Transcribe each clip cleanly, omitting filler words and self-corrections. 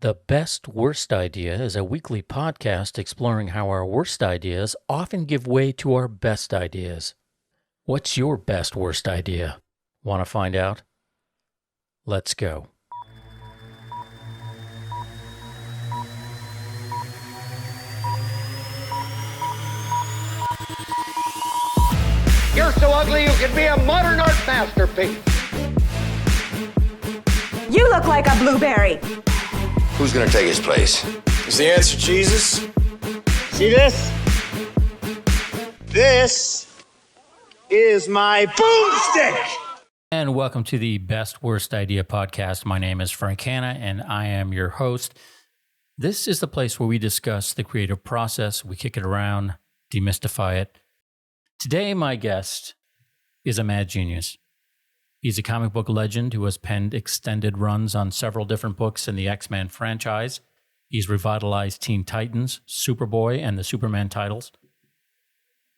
The Best Worst Idea is a weekly podcast exploring how our worst ideas often give way to our best ideas. What's your best worst idea? Want to find out? Let's go. You're so ugly you could be a modern art masterpiece. You look like a blueberry. Who's gonna take his place? Is the answer Jesus? See this? This is my boomstick! And welcome to the Best Worst Idea podcast. My name is Frank Hanna, and I am your host. This is the place where we discuss the creative process. We kick it around, demystify it. Today, my guest is a mad genius. He's a comic book legend who has penned extended runs on several different books in the XMen franchise. He's revitalized Teen Titans, Superboy, and the Superman titles.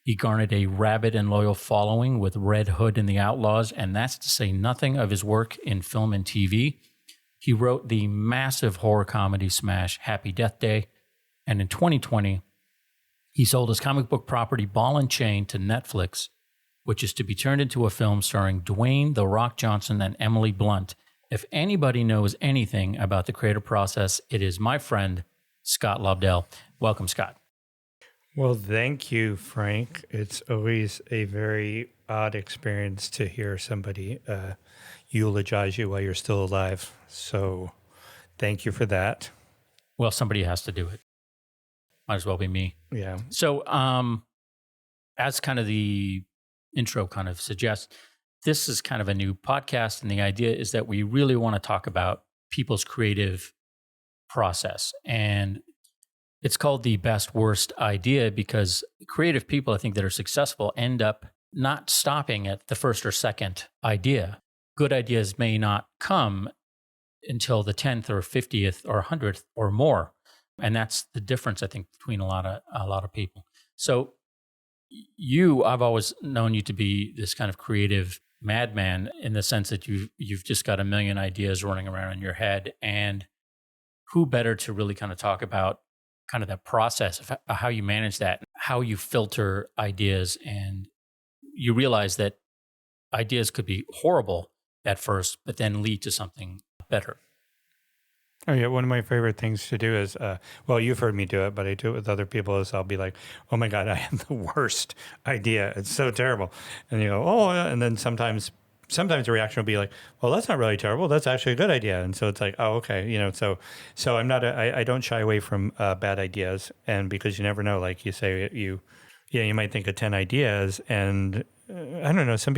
He garnered a rabid and loyal following with Red Hood and the Outlaws, and that's to say nothing of his work in film and TV. He wrote the massive horror comedy smash Happy Death Day, and in 2020, he sold his comic book property Ball and Chain to Netflix, which is to be turned into a film starring Dwayne "The Rock" Johnson and Emily Blunt. If anybody knows anything about the creative process, it is my friend, Scott Lobdell. Welcome, Scott. Well, thank you, Frank. It's always a very odd experience to hear somebody eulogize you while you're still alive. So thank you for that. Well, somebody has to do it. Might as well be me. Yeah. So as kind of the intro kind of suggests, this is kind of a new podcast, and the idea is that we really want to talk about people's creative process. And it's called the Best Worst Idea because creative people, I think, that are successful end up not stopping at the first or second idea. Good ideas may not come until the 10th or 50th or 100th or more. And that's the difference, I think, between a lot of people. So I've always known you to be this kind of creative madman in the sense that you've just got a million ideas running around in your head. And who better to really kind of talk about kind of that process of how you manage that, how you filter ideas, and you realize that ideas could be horrible at first, but then lead to something better. Oh, yeah. One of my favorite things to do is, well, you've heard me do it, but I do it with other people, is I'll be like, oh my God, I have the worst idea. It's so terrible. And you go, oh, yeah. And then sometimes the reaction will be like, well, that's not really terrible. That's actually a good idea. And so it's like, oh, okay. So I'm not, I don't shy away from bad ideas. And because you never know, like you say, you might think of 10 ideas, and I don't know, some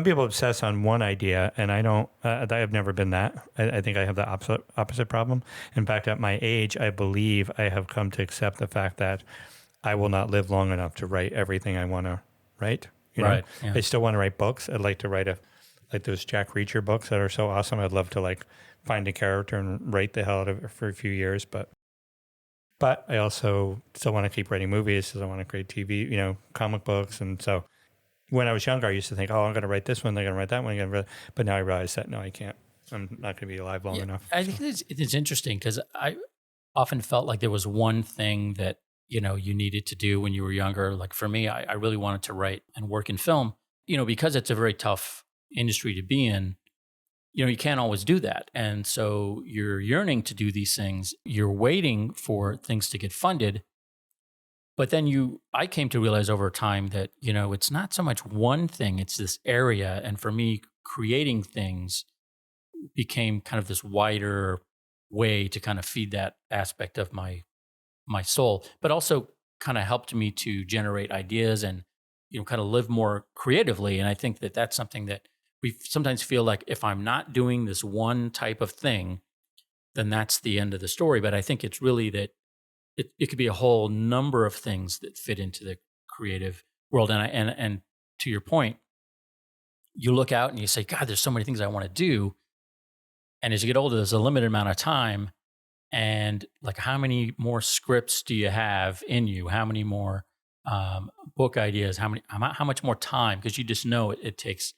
people obsess on one idea, and I don't. I've never been that. I think I have the opposite problem. In fact, at my age, I believe I have come to accept the fact that I will not live long enough to write everything I want to write. Right. Yeah. I still want to write books. I'd like to write like those Jack Reacher books that are so awesome. I'd love to like find a character and write the hell out of it for a few years. But I also still want to keep writing movies. Because I want to create TV, comic books, and so. When I was younger, I used to think, oh, I'm going to write this one, they're going to write that one. But now I realize that, no, I can't. I'm not going to be alive long enough. I think it's interesting because I often felt like there was one thing that, you needed to do when you were younger. Like for me, I really wanted to write and work in film, because it's a very tough industry to be in. You can't always do that. And so you're yearning to do these things. You're waiting for things to get funded. But then I came to realize over time that, it's not so much one thing, it's this area. And for me, creating things became kind of this wider way to kind of feed that aspect of my soul, but also kind of helped me to generate ideas and, kind of live more creatively. And I think that that's something that we sometimes feel like if I'm not doing this one type of thing, then that's the end of the story. But I think it's really that it could be a whole number of things that fit into the creative world. And to your point, you look out and you say, God, there's so many things I want to do. And as you get older, there's a limited amount of time. And like, how many more scripts do you have in you? How many more book ideas? How much more time? Because you just know it takes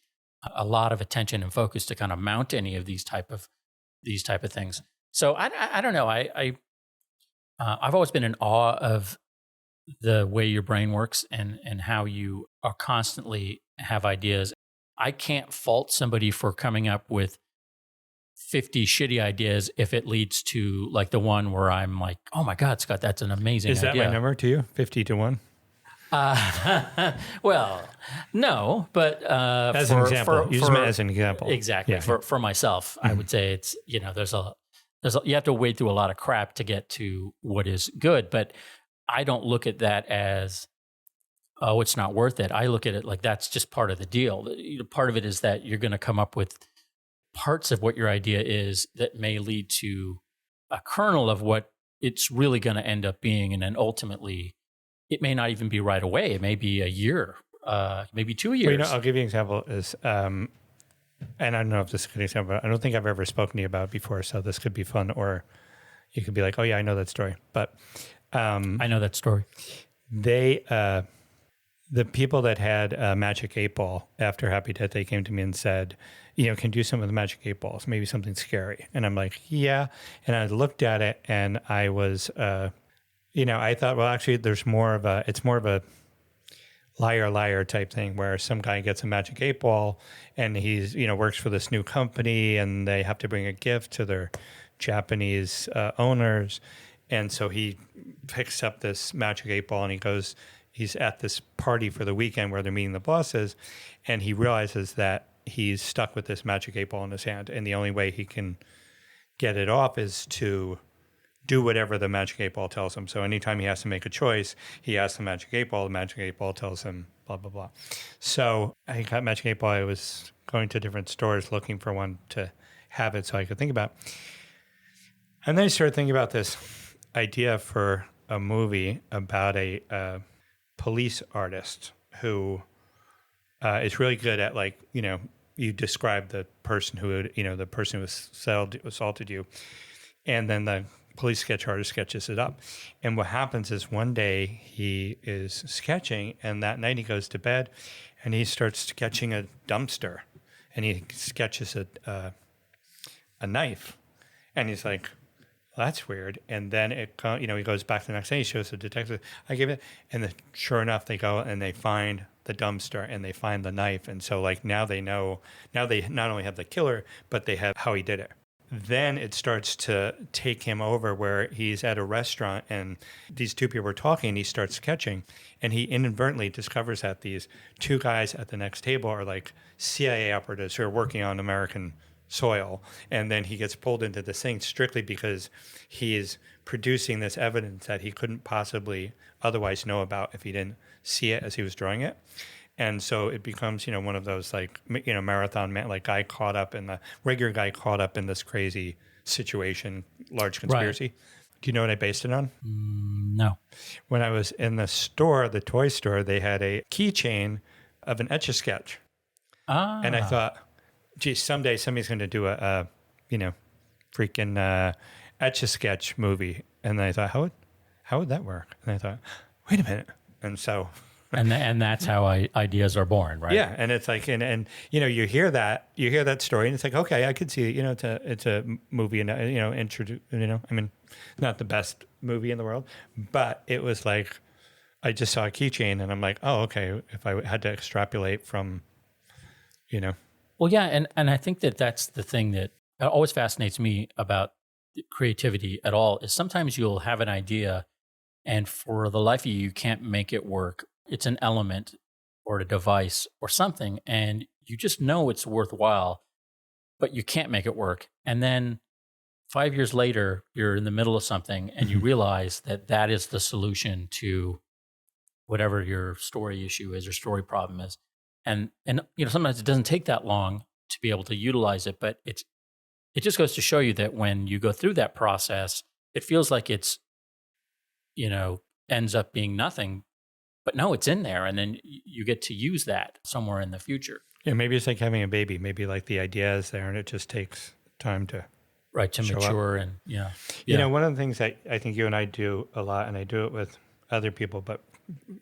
a lot of attention and focus to kind of mount any of these type of things. So I don't know. I've always been in awe of the way your brain works and how you are constantly have ideas. I can't fault somebody for coming up with 50 shitty ideas if it leads to like the one where I'm like, oh my God, Scott, that's an amazing Is that idea. my number to you? 50 to 1? Well, no, but As an example. Use me as an example. Exactly. Yeah. For myself, I would say it's, you have to wade through a lot of crap to get to what is good. But I don't look at that as, oh, it's not worth it. I look at it like that's just part of the deal. Part of it is that you're going to come up with parts of what your idea is that may lead to a kernel of what it's really going to end up being. And then ultimately, it may not even be right away. It may be a year, maybe 2 years. Well, I'll give you an example. And I don't know if this is a good example, but I don't think I've ever spoken to you about it before. So this could be fun, or you could be like, oh, yeah, I know that story. But I know that story. The people that had a Magic 8 Ball after Happy Death Day came to me and said, can do some of the Magic 8 Balls, maybe something scary. And I'm like, yeah. And I looked at it and I was, I thought, well, actually, it's more of a liar type thing where some guy gets a Magic 8 Ball and he's, works for this new company and they have to bring a gift to their Japanese owners. And so he picks up this Magic 8 Ball and he's at this party for the weekend where they're meeting the bosses, and he realizes that he's stuck with this Magic 8 Ball in his hand, and the only way he can get it off is to do whatever the Magic 8 Ball tells him. So anytime he has to make a choice, he asks the Magic 8 Ball, the Magic 8 Ball tells him blah, blah, blah. So I got Magic 8 Ball. I was going to different stores looking for one to have it so I could think about. And then I started thinking about this idea for a movie about a police artist who is really good at, like, you describe the person who assaulted you, and then the police sketch artist sketches it up. And what happens is one day he is sketching, and that night he goes to bed and he starts sketching a dumpster, and he sketches a knife, and he's like, that's weird. And then he goes back the next day, he shows the detective, I give it. And sure enough, they go and they find the dumpster and they find the knife. And so now they know, now they not only have the killer, but they have how he did it. Then it starts to take him over where he's at a restaurant and these two people are talking and he starts sketching, and he inadvertently discovers that these two guys at the next table are like CIA operatives who are working on American soil. And then he gets pulled into this thing strictly because he is producing this evidence that he couldn't possibly otherwise know about if he didn't see it as he was drawing it. And so it becomes, one of those marathon man, like regular guy caught up in this crazy situation, large conspiracy. Right. Do you know what I based it on? No. When I was in the store, the toy store, they had a keychain of an Etch-a-Sketch. Ah. And I thought, geez, someday somebody's going to do a freaking Etch-a-Sketch movie. And then I thought, how would that work? And I thought, wait a minute. And so... and that's how ideas are born, right? Yeah, and it's like, and you hear that story, and it's like, okay, I could see, it's a movie, and I mean, not the best movie in the world, but it was like, I just saw a keychain, and I'm like, oh, okay, if I had to extrapolate from, Well, yeah, and I think that's the thing that always fascinates me about creativity at all is sometimes you'll have an idea, and for the life of you can't make it work. It's an element or a device or something, and you just know it's worthwhile, but you can't make it work. And then 5 years later, you're in the middle of something and you realize that is the solution to whatever your story issue is or story problem is. And sometimes it doesn't take that long to be able to utilize it, but it just goes to show you that when you go through that process, it feels like it's, ends up being nothing. But no, it's in there, and then you get to use that somewhere in the future. Yeah, maybe it's like having a baby. Maybe like the idea is there, and it just takes time to mature. Up. And one of the things that I think you and I do a lot, and I do it with other people, but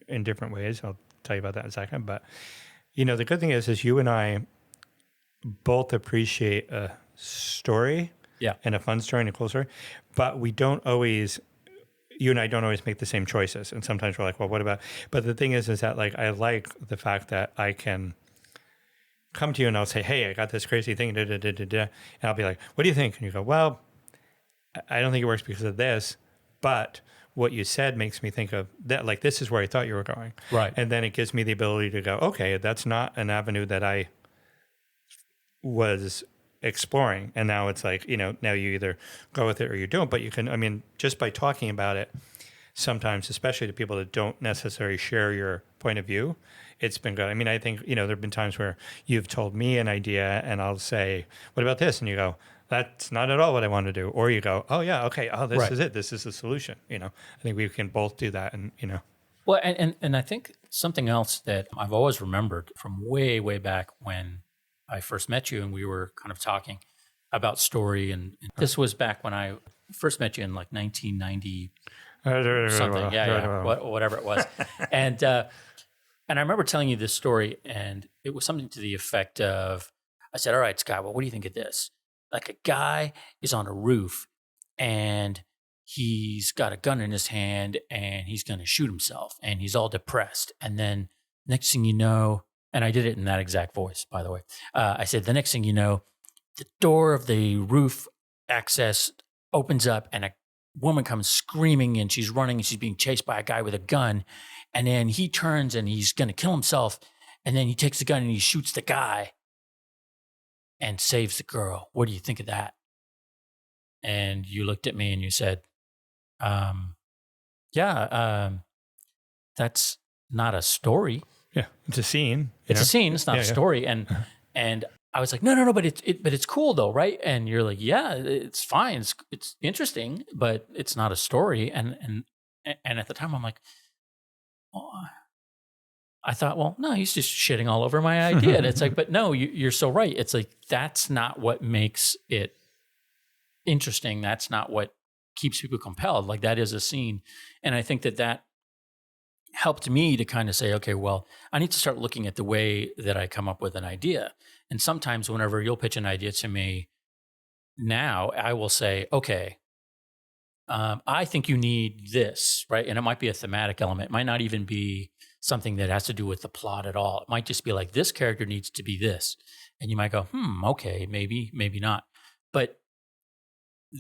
in different ways. I'll tell you about that in a second. But the good thing is you and I both appreciate a story Yeah. and a fun story and a cool story. But we don't always, you and I don't always make the same choices. And sometimes we're like, well, what about, but the thing is that like, I like the fact that I can come to you and I'll say, hey, I got this crazy thing, and I'll be like, what do you think? And you go, well, I don't think it works because of this, but what you said makes me think of that, like, this is where I thought you were going. Right. And then it gives me the ability to go, okay, that's not an avenue that I was exploring. And now it's like, now you either go with it or you don't, but you can, I mean, just by talking about it, sometimes, especially to people that don't necessarily share your point of view, it's been good. I mean, I think, there have been times where you've told me an idea and I'll say, what about this? And you go, that's not at all what I want to do. Or you go, oh yeah, okay. Oh, this is it. This is the solution. I think we can both do that. And, Well, and I think something else that I've always remembered from way, way back when I first met you and we were kind of talking about story. And this was back when I first met you in like 1990 something. Yeah. Whatever it was. And I remember telling you this story, and it was something to the effect of, I said, all right, Scott, well, what do you think of this? Like, a guy is on a roof and he's got a gun in his hand and he's going to shoot himself and he's all depressed. And then next thing you know, and I did it in that exact voice, by the way. I said, the next thing you know, the door of the roof access opens up and a woman comes screaming and she's running and she's being chased by a guy with a gun. And then he turns and he's going to kill himself. And then he takes the gun and he shoots the guy and saves the girl. What do you think of that? And you looked at me and you said, that's not a story. yeah, it's a scene. It's a scene. It's not a story. And I was like, no, but it's cool though, right? And you're like, yeah, it's fine. It's interesting, but it's not a story. And at the time, I'm like, oh, I thought, well, no, he's just shitting all over my idea. And it's like, but no, you're so right. It's like, that's not what makes it interesting. That's not what keeps people compelled. Like, that is a scene. And I think that helped me to kind of say, okay, well, I need to start looking at the way that I come up with an idea. And sometimes whenever you'll pitch an idea to me now, I will say, okay, I think you need this, right? And it might be a thematic element. It might not even be something that has to do with the plot at all. It might just be like, this character needs to be this. And you might go, okay, maybe not. But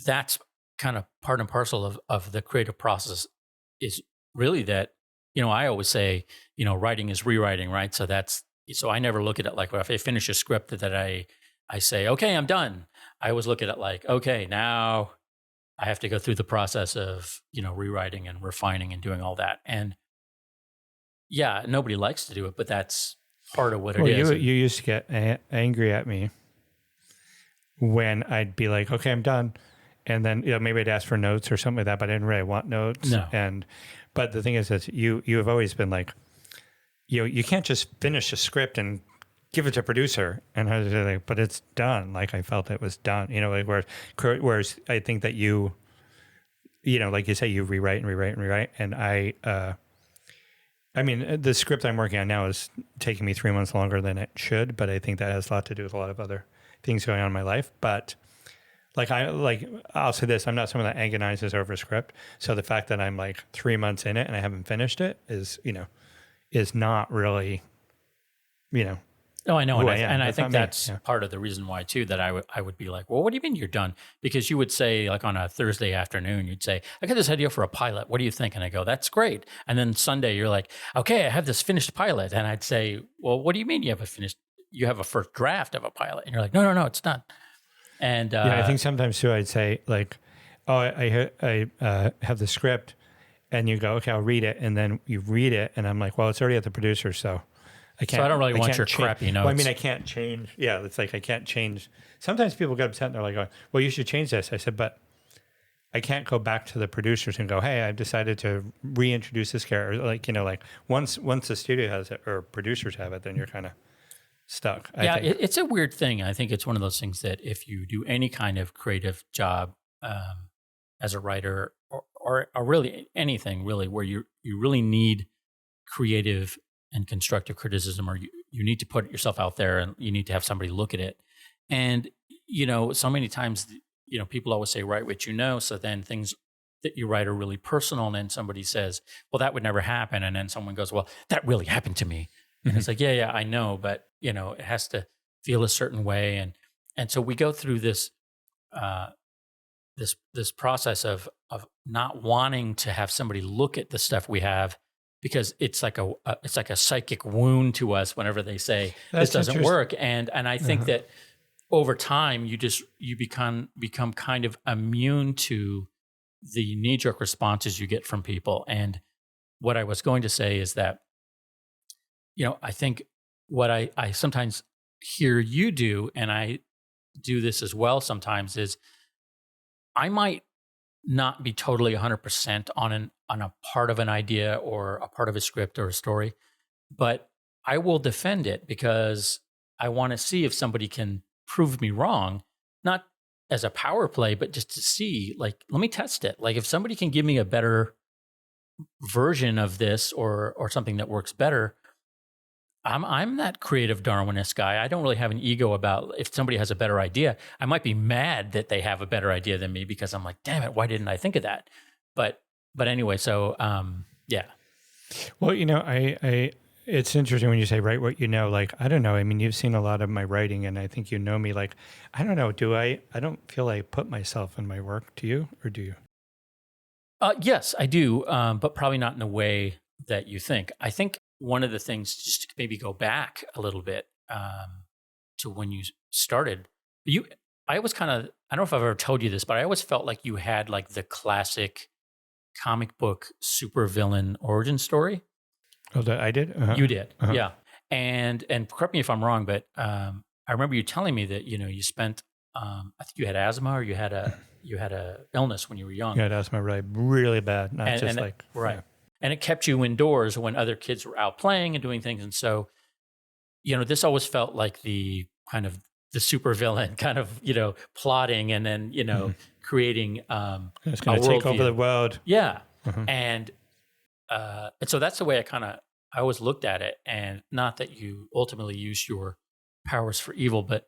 that's kind of part and parcel of the creative process, is really that, I always say, writing is rewriting, right? So I never look at it like, well, if I finish a script that I say, okay, I'm done. I always look at it like, okay, now I have to go through the process of, rewriting and refining and doing all that. And yeah, nobody likes to do it, but that's part of what it is. You used to get angry at me when I'd be like, okay, I'm done. And then, maybe I'd ask for notes or something like that, but I didn't really want notes. No. But the thing is that you have always been like, you can't just finish a script and give it to a producer. And I was like, but it's done. Like, I felt it was done, like whereas I think that you, like you say, you rewrite. And I mean, the script I'm working on now is taking me 3 months longer than it should, but I think that has a lot to do with a lot of other things going on in my life. But I'll say this, I'm not someone that agonizes over a script. So the fact that I'm like 3 months in it and I haven't finished it is not really, Oh, I know. who And I think that's Yeah. part of the reason why too, that I would be like, well, what do you mean you're done? Because you would say, like, on a Thursday afternoon, you'd say, I got this idea for a pilot. What do you think? And I go, that's great. And then Sunday you're like, okay, I have this finished pilot. And I'd say, well, what do you mean you have a first draft of a pilot? And you're like, no, it's not. And I think sometimes too, I'd say like, oh, I have the script, and you go, okay, I'll read it. And then you read it and I'm like, well, it's already at the producer. So I can't. So I don't really want your change. crappy notes. Well, I mean, I can't change. Yeah, it's like I can't change. Sometimes people get upset and they're like, well, you should change this. I said, but I can't go back to the producers and go, hey, I've decided to reintroduce this character. Like, once the studio has it or producers have it, then you're kind of stuck. I think. It's a weird thing. I think it's one of those things that if you do any kind of creative job as a writer or really anything really where you really need creative and constructive criticism, or you need to put yourself out there and you need to have somebody look at it. And, so many times people always say, write what you know. So then things that you write are really personal. And then somebody says, well, that would never happen. And then someone goes, well, that really happened to me. And it's like, yeah, I know, but it has to feel a certain way. And so we go through this, this process of not wanting to have somebody look at the stuff we have, because it's like a psychic wound to us whenever they say this doesn't work. And I think that over time you become kind of immune to the knee-jerk responses you get from people. And what I was going to say is that, I think what I sometimes hear you do, and I do this as well sometimes, is I might not be totally 100% on a part of an idea or a part of a script or a story, but I will defend it because I want to see if somebody can prove me wrong, not as a power play, but just to see, like, let me test it. Like, if somebody can give me a better version of this or something that works better, I'm that creative Darwinist guy. I don't really have an ego about if somebody has a better idea. I might be mad that they have a better idea than me because I'm like, damn it, why didn't I think of that? But anyway, so yeah. Well, I it's interesting when you say write what you know. Like, I don't know. I mean, you've seen a lot of my writing, and I think you know me. Like, I don't know. I don't feel I put myself in my work. Do you, or do you? Yes, I do, but probably not in a way that you think. I think one of the things, just to maybe go back a little bit to when you started, I was kind of, I don't know if I've ever told you this, but I always felt like you had like the classic comic book supervillain origin story. Oh, that I did? Uh-huh. You did, yeah. And correct me if I'm wrong, but I remember you telling me that you spent, I think you had asthma or you had a illness when you were young. You had asthma, right? Really bad, not just right. Yeah. And it kept you indoors when other kids were out playing and doing things. And so, this always felt like the kind of the supervillain kind of, plotting and then, creating it's going to take over the world. Yeah. And so that's the way I always looked at it. And not that you ultimately used your powers for evil, but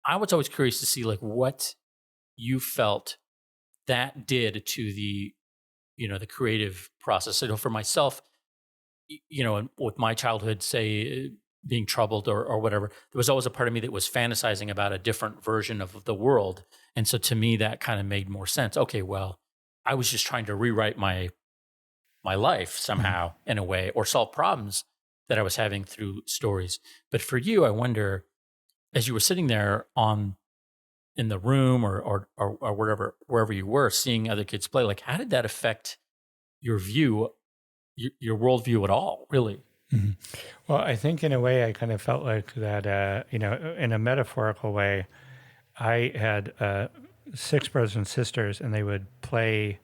I was always curious to see like what you felt that did to the creative process. So for myself, and with my childhood, say being troubled or whatever, there was always a part of me that was fantasizing about a different version of the world. And so to me, that kind of made more sense. Okay, well, I was just trying to rewrite my life somehow in a way, or solve problems that I was having through stories. But for you, I wonder, as you were sitting there in the room or wherever you were, seeing other kids play, like how did that affect your view, your worldview at all, really? Mm-hmm. Well, I think in a way I kind of felt like that, in a metaphorical way, I had 6 brothers and sisters, and they would play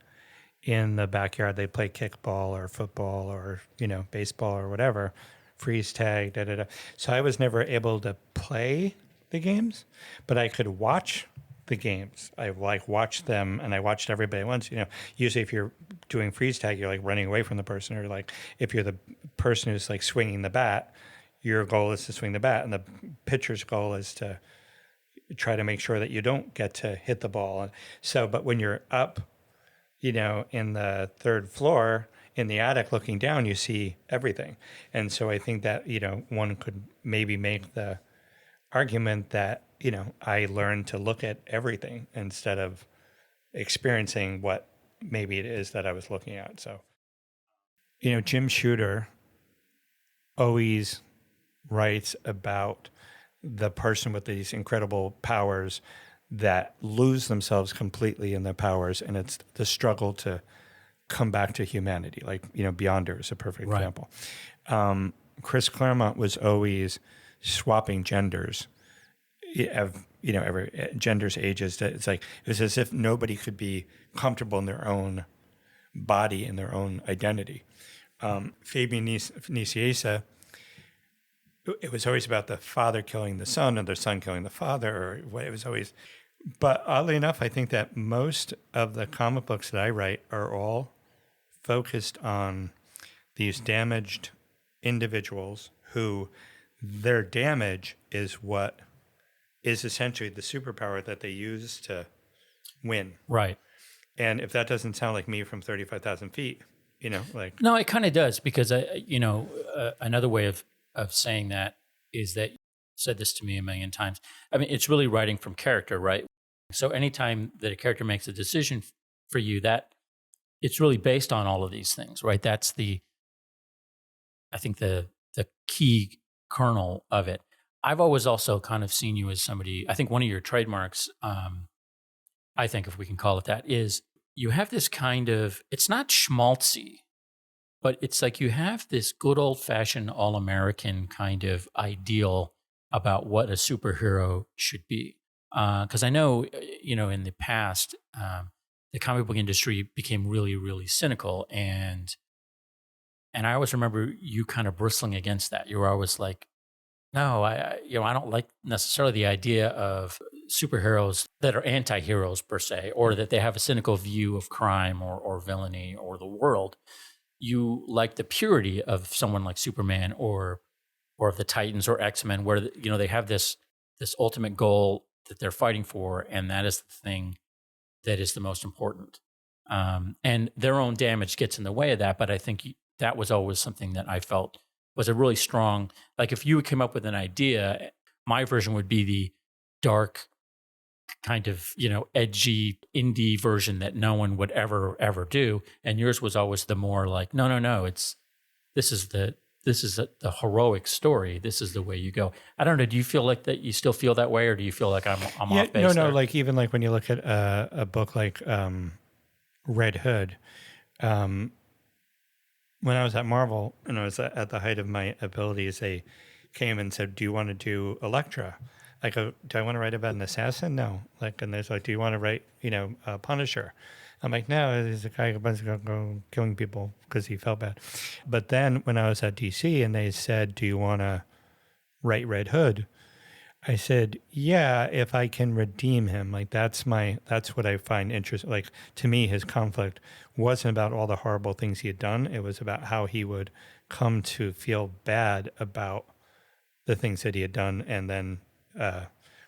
in the backyard. They'd play kickball or football or, baseball or whatever, freeze tag, da-da-da. So I was never able to play the games, but I could watch the games. I watched them, and I watched everybody at once. Usually if you're doing freeze tag, you're like running away from the person, or like if you're the person who's like swinging the bat, your goal is to swing the bat, and the pitcher's goal is to try to make sure that you don't get to hit the ball. So, but when you're up, in the 3rd floor in the attic looking down, you see everything. And so I think that, one could maybe make the argument that, I learned to look at everything instead of experiencing what maybe it is that I was looking at. So, Jim Shooter always writes about the person with these incredible powers that lose themselves completely in their powers, and it's the struggle to come back to humanity. Like, Beyonder is a perfect example. Chris Claremont was always swapping genders, every genders, ages. It's like it was as if nobody could be comfortable in their own body and their own identity. Fabian Nicieza, it was always about the father killing the son or the son killing the father, or it was always. But oddly enough, I think that most of the comic books that I write are all focused on these damaged individuals who their damage is what is essentially the superpower that they use to win. Right. And if that doesn't sound like me from 35,000 feet, No, it kind of does, because another way of saying that is that you said this to me a million times. I mean, it's really writing from character, right? So anytime that a character makes a decision for you, that it's really based on all of these things, right? That's I think the key kernel of it. I've always also kind of seen you as somebody, I think one of your trademarks, I think if we can call it that, is you have this kind of, it's not schmaltzy, but it's like you have this good old fashioned all-American kind of ideal about what a superhero should be. Because I know, in the past, the comic book industry became really, really cynical. And I always remember you kind of bristling against that. You were always like, no, I don't like necessarily the idea of superheroes that are anti-heroes per se, or that they have a cynical view of crime or villainy or the world. You like the purity of someone like Superman or of the Titans or XMen, where they have this ultimate goal that they're fighting for, and that is the thing that is the most important. And their own damage gets in the way of that, but I think that was always something that I felt was a really strong, like if you came up with an idea, my version would be the dark kind of, edgy indie version that no one would ever do. And yours was always the more like, no, this is the heroic story. This is the way you go. I don't know. Do you feel like that? You still feel that way, or do you feel like I'm off base? No. There? Like even like when you look at a book like Red Hood, when I was at Marvel and I was at the height of my abilities, they came and said, "Do you want to do Elektra?" I go, "Do I want to write about an assassin?" No. And there's like, "Do you want to write, Punisher?" I'm like, "No, he's a guy who's go killing people because he felt bad." But then when I was at DC and they said, "Do you want to write Red Hood?" I said, "Yeah, if I can redeem him." Like that's what I find interesting. Like to me, his conflict wasn't about all the horrible things he had done. It was about how he would come to feel bad about the things that he had done and then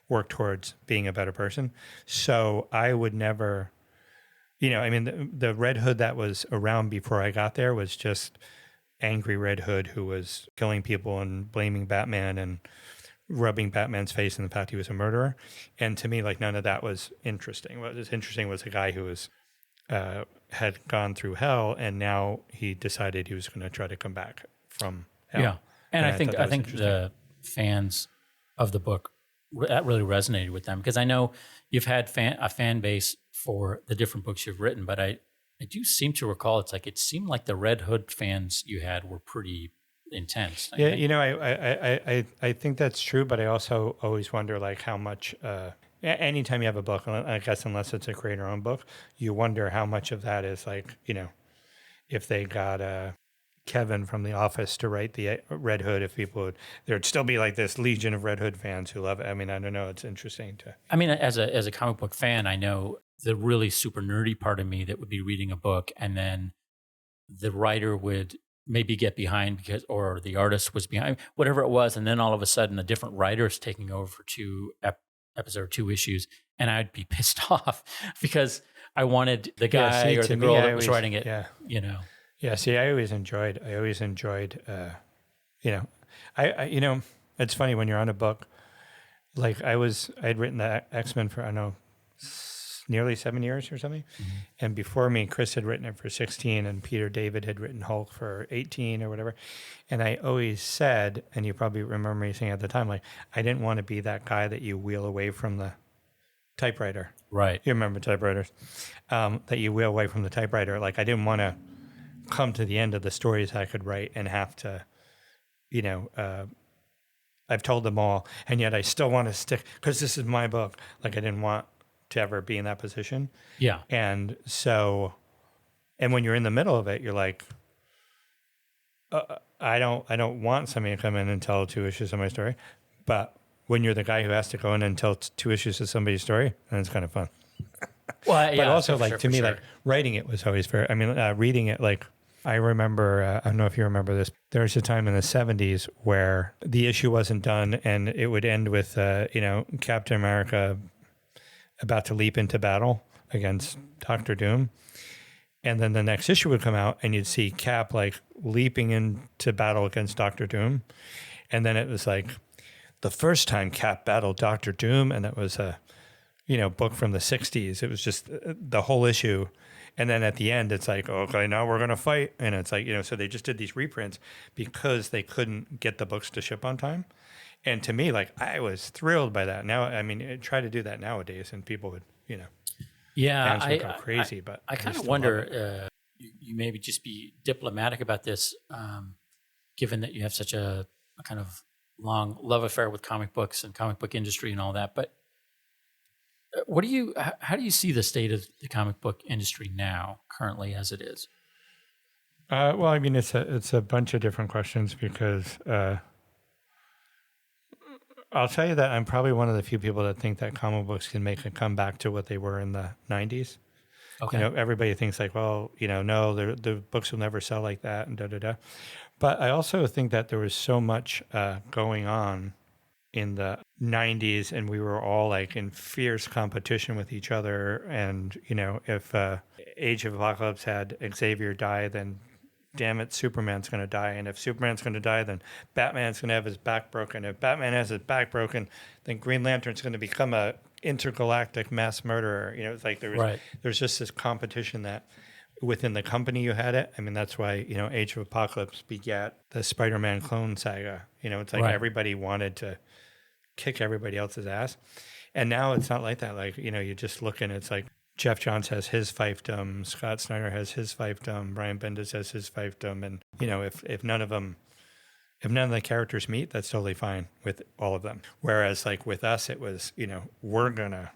work towards being a better person. So I would never, the Red Hood that was around before I got there was just angry Red Hood who was killing people and blaming Batman and rubbing Batman's face in the fact he was a murderer. And to me, like none of that was interesting. What was interesting was a guy who was had gone through hell and now he decided he was going to try to come back from hell. Yeah, and I think the fans of the book, that really resonated with them, because I know you've had a fan base for the different books you've written, but I do seem to recall it seemed like the Red Hood fans you had were pretty intense. I think that's true, but I also always wonder like how much anytime you have a book, I guess unless it's a creator-owned book, you wonder how much of that is like, if they got Kevin from The Office to write the Red Hood, if people would, there'd still be like this legion of Red Hood fans who love it. I mean, I don't know. It's interesting to. I mean, as a comic book fan, I know the really super nerdy part of me that would be reading a book and then the writer would maybe get behind or the artist was behind, whatever it was, and then all of a sudden a different writer is taking over for two episodes or 2 issues, and I'd be pissed off because I wanted the guy or the girl that was writing it, Yeah, see, I always enjoyed, I it's funny when you're on a book, like I'd written the XMen for, I don't know, nearly 7 years or something. Mm-hmm. And before me, Chris had written it for 16 and Peter David had written Hulk for 18 or whatever. And I always said, and you probably remember me saying at the time, like, I didn't want to be that guy that you wheel away from the typewriter. Right. You remember typewriters, that you wheel away from the typewriter. Like I didn't want to come to the end of the stories I could write and have to, I've told them all, and yet I still want to stick, because this is my book. Like I didn't want to ever be in that position. Yeah. And so, and when you're in the middle of it, you're like, I don't want somebody to come in and tell 2 issues of my story. But when you're the guy who has to go in and tell 2 issues of somebody's story, then it's kind of fun. Well, but also, like, to me, like, writing it was always fair. I mean, reading it, like, I remember, I don't know if you remember this, there was a time in the 70s where the issue wasn't done and it would end with, Captain America about to leap into battle against Doctor Doom. And then the next issue would come out and you'd see Cap like leaping into battle against Doctor Doom. And then it was like the first time Cap battled Doctor Doom. And that was a, book from the 60s. It was just the whole issue. And then at the end, it's like, okay, now we're going to fight. And it's like, so they just did these reprints because they couldn't get the books to ship on time. And to me, like, I was thrilled by that. Now, I mean, try to do that nowadays and people would, Yeah, fans would go crazy. But I kind of wonder, you maybe just be diplomatic about this, given that you have such a kind of long love affair with comic books and comic book industry and all that. But how do you see the state of the comic book industry now, currently as it is? Well, I mean, it's a bunch of different questions because I'll tell you that I'm probably one of the few people that think that comic books can make a comeback to what they were in the 90s. Okay. Everybody thinks like, well, no, the books will never sell like that and da-da-da. But I also think that there was so much going on in the 90s and we were all like in fierce competition with each other. And, if Age of Apocalypse had Xavier die, then damn it, Superman's going to die. And if Superman's going to die, then Batman's going to have his back broken. If Batman has his back broken, then Green Lantern's going to become a intergalactic mass murderer. It's like there's just this competition that within the company you had it. I mean, that's why, Age of Apocalypse begat the Spider-Man clone saga. It's like everybody wanted to kick everybody else's ass. And now it's not like that. Like, you just look and it's like, Jeff Johns has his fiefdom, Scott Snyder has his fiefdom, Brian Bendis has his fiefdom, and if none of the characters meet, that's totally fine with all of them. Whereas like with us, it was we're gonna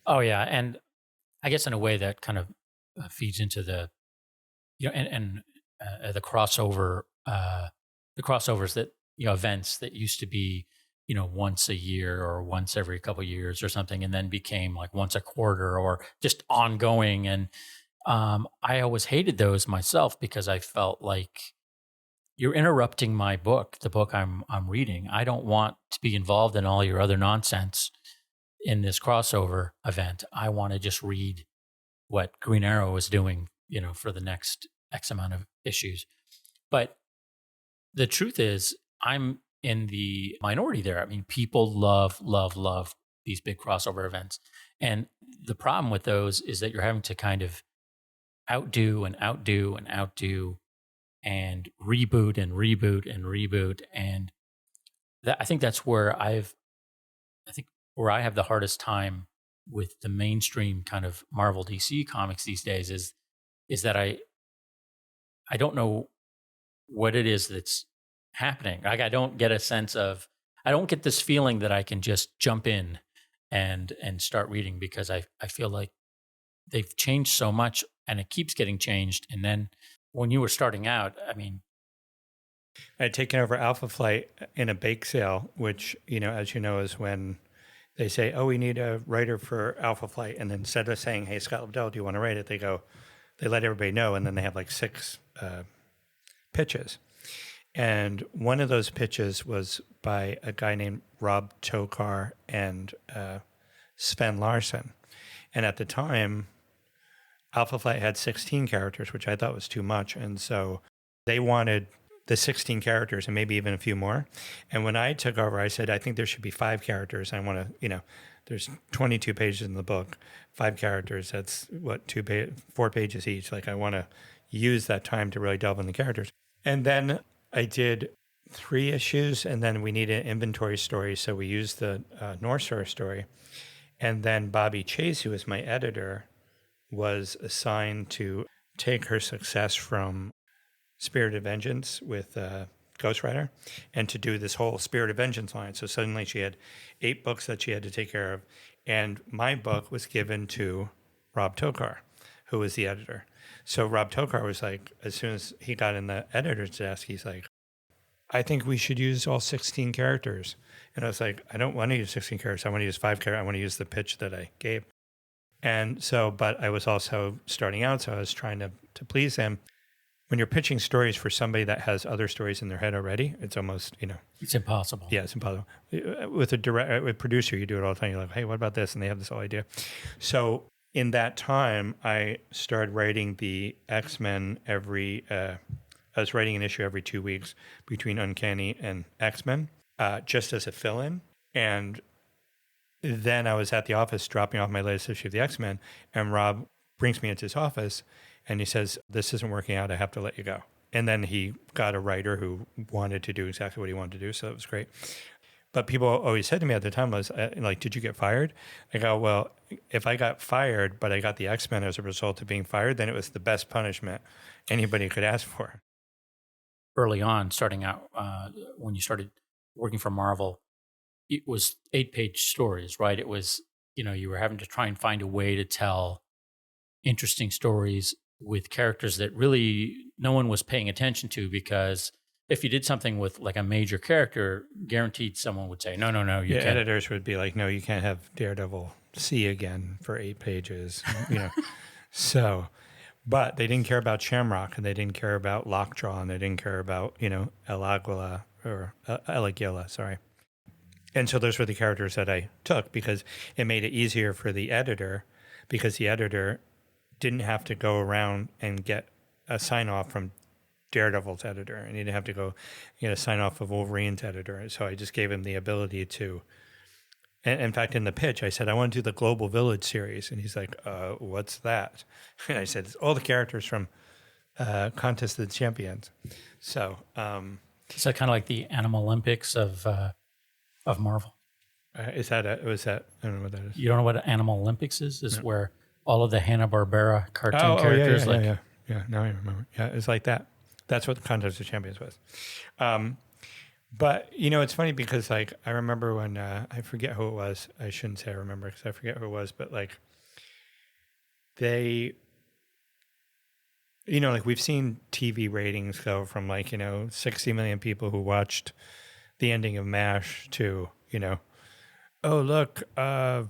Oh yeah, and I guess in a way that kind of feeds into the the crossover, the crossovers that events that used to be once a year or once every couple of years or something, and then became like once a quarter or just ongoing. And I always hated those myself because I felt like you're interrupting my book, the book I'm reading. I don't want to be involved in all your other nonsense in this crossover event. I want to just read what Green Arrow is doing, for the next X amount of issues. But the truth is, I'm in the minority there. I mean, people love these big crossover events. And the problem with those is that you're having to kind of outdo and outdo and outdo and reboot and reboot and reboot. And I think that's where I have the hardest time with the mainstream kind of Marvel DC comics these days is that I don't know what it is that's happening. Like I don't get this feeling that I can just jump in and start reading because I feel like they've changed so much and it keeps getting changed. And then when you were starting out, I mean, I had taken over Alpha Flight in a bake sale, which, as you know, is when they say, oh, we need a writer for Alpha Flight. And then instead of saying, hey, Scott Lobdell, do you want to write it? They let everybody know. And then they have like 6 pitches. And one of those pitches was by a guy named Rob Tokar and Sven Larsson. And at the time, Alpha Flight had 16 characters, which I thought was too much. And so they wanted the 16 characters and maybe even a few more. And when I took over, I said, I think there should be 5 characters. I want to, there's 22 pages in the book, 5 characters. That's what, 4 pages each. Like I want to use that time to really delve in the characters. And then I did 3 issues, and then we needed an inventory story, so we used the North Star story. And then Bobby Chase, who was my editor, was assigned to take her success from Spirit of Vengeance with Ghost Rider and to do this whole Spirit of Vengeance line. So suddenly she had 8 books that she had to take care of, and my book was given to Rob Tokar, who was the editor. So Rob Tokar was like, as soon as he got in the editor's desk, he's like, I think we should use all 16 characters. And I was like, I don't want to use 16 characters. I want to use 5 characters. I want to use the pitch that I gave. And so, but I was also starting out, so I was trying to please him. When you're pitching stories for somebody that has other stories in their head already, it's almost, it's impossible. Yeah, it's impossible. With a producer, you do it all the time. You're like, hey, what about this? And they have this whole idea. So in that time, I started writing the X-Men I was writing an issue every 2 weeks between Uncanny and X-Men, just as a fill-in. And then I was at the office dropping off my latest issue of the X-Men, and Rob brings me into his office, and he says, "This isn't working out. I have to let you go." And then he got a writer who wanted to do exactly what he wanted to do, so it was great. But people always said to me at the time was like, "Did you get fired?" I go, "Well, if I got fired, but I got the X-Men as a result of being fired, then it was the best punishment anybody could ask for." Early on, starting out, when you started working for Marvel, it was 8-page stories, right? It was, you were having to try and find a way to tell interesting stories with characters that really no one was paying attention to, because if you did something with like a major character, guaranteed someone would say, no, you can't. Editors would be like, "No, you can't have Daredevil see again for 8 pages," So, but they didn't care about Shamrock, and they didn't care about Lockjaw, and they didn't care about, El Aguila or El Aguila, sorry. And so those were the characters that I took because it made it easier for the editor, because the editor didn't have to go around and get a sign off from Daredevil's editor, and he didn't have to go get a sign off of Wolverine's editor. So I just gave him the ability to. And in fact, in the pitch, I said, "I want to do the Global Village series," and he's like, "What's that?" And I said, "It's all the characters from Contest of the Champions." So, So kind of like the Animal Olympics of Marvel. was that? I don't know what that is. You don't know what Animal Olympics is? Is where all of the Hanna-Barbera cartoon characters, characters, yeah. Now I remember. Yeah, it's like that. That's what the Contest of Champions was. But it's funny because like I remember when I forget who it was. I shouldn't say I remember because I forget who it was. But like they, like we've seen TV ratings go from like 60 million people who watched the ending of MASH to oh look, 5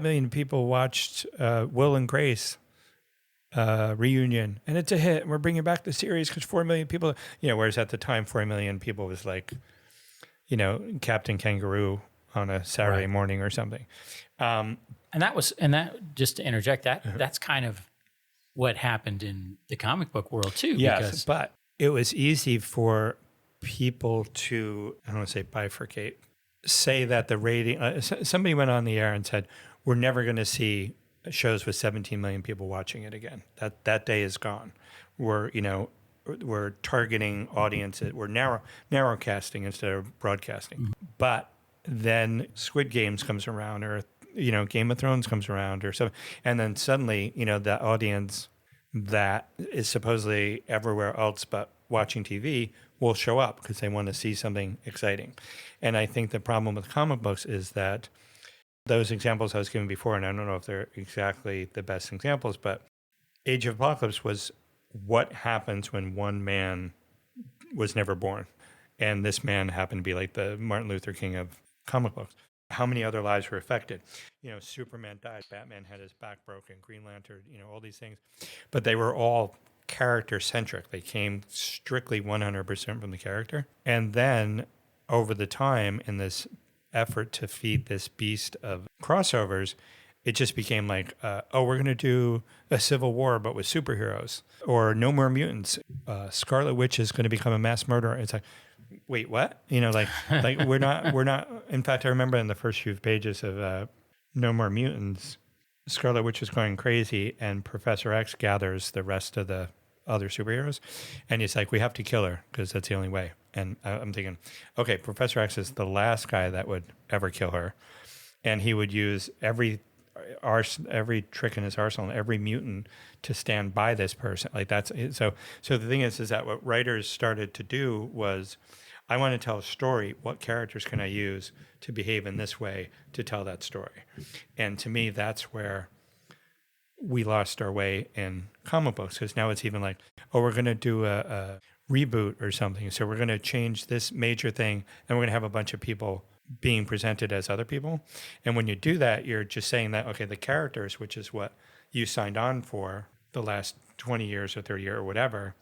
million people watched Will and Grace reunion, and it's a hit. We're bringing back the series because 4 million people, whereas at the time 4 million people was like, Captain Kangaroo on a Saturday morning or something. and that just to interject, that's kind of what happened in the comic book world too. Yes, but it was easy for people to, I don't want to say bifurcate, say that the rating, somebody went on the air and said, "We're never going to see shows with 17 million people watching it again. That day is gone. We're targeting audiences. We're narrow casting instead of broadcasting." Mm-hmm. But then Squid Games comes around, or Game of Thrones comes around, or something, and then suddenly the audience that is supposedly everywhere else but watching TV will show up because they want to see something exciting. And I think the problem with comic books is that those examples I was giving before, and I don't know if they're exactly the best examples, but Age of Apocalypse was what happens when one man was never born. And this man happened to be like the Martin Luther King of comic books. How many other lives were affected? Superman died, Batman had his back broken, Green Lantern, all these things. But they were all character-centric. They came strictly 100% from the character. And then over the time, in this effort to feed this beast of crossovers, it just became like, we're going to do a Civil War, but with superheroes, or No More Mutants. Scarlet Witch is going to become a mass murderer. It's like, wait, what? Like we're not. In fact, I remember in the first few pages of No More Mutants, Scarlet Witch is going crazy, and Professor X gathers the rest of the other superheroes, and he's like, we have to kill her because that's the only way. And I'm thinking, okay, Professor X is the last guy that would ever kill her, and he would use every trick in his arsenal, every mutant to stand by this person. Like that's so. So the thing is that what writers started to do was, I want to tell a story. What characters can I use to behave in this way to tell that story? And to me, that's where we lost our way in comic books, because now it's even like, we're going to do a reboot or something. So we're going to change this major thing, and we're going to have a bunch of people being presented as other people. And when you do that, you're just saying that, okay, the characters, which is what you signed on for the last 20 years or 30 years or whatever,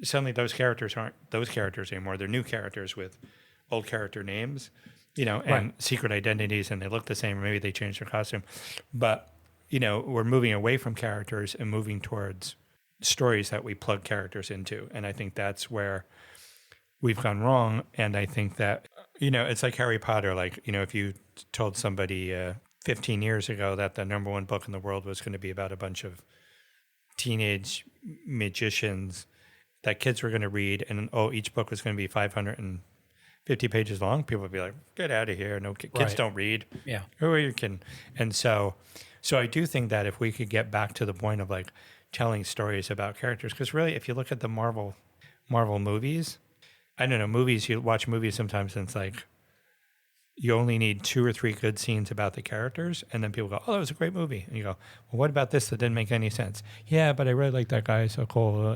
suddenly those characters aren't those characters anymore. They're new characters with old character names, and secret identities, and they look the same, or maybe they change their costume. But we're moving away from characters and moving towards stories that we plug characters into. And I think that's where we've gone wrong. And I think that, it's like Harry Potter. Like, if you told somebody 15 years ago that the number one book in the world was going to be about a bunch of teenage magicians that kids were going to read, and each book was going to be 550 pages long, people would be like, get out of here. No, kids Right. don't read. Yeah. Who are you kidding? And so I do think that if we could get back to the point of like telling stories about characters, because really, if you look at the Marvel movies, I don't know, you watch movies sometimes and it's like, you only need 2 or 3 good scenes about the characters, and then people go, oh, that was a great movie. And you go, well, what about this that didn't make any sense? Yeah, but I really like that guy, so cool.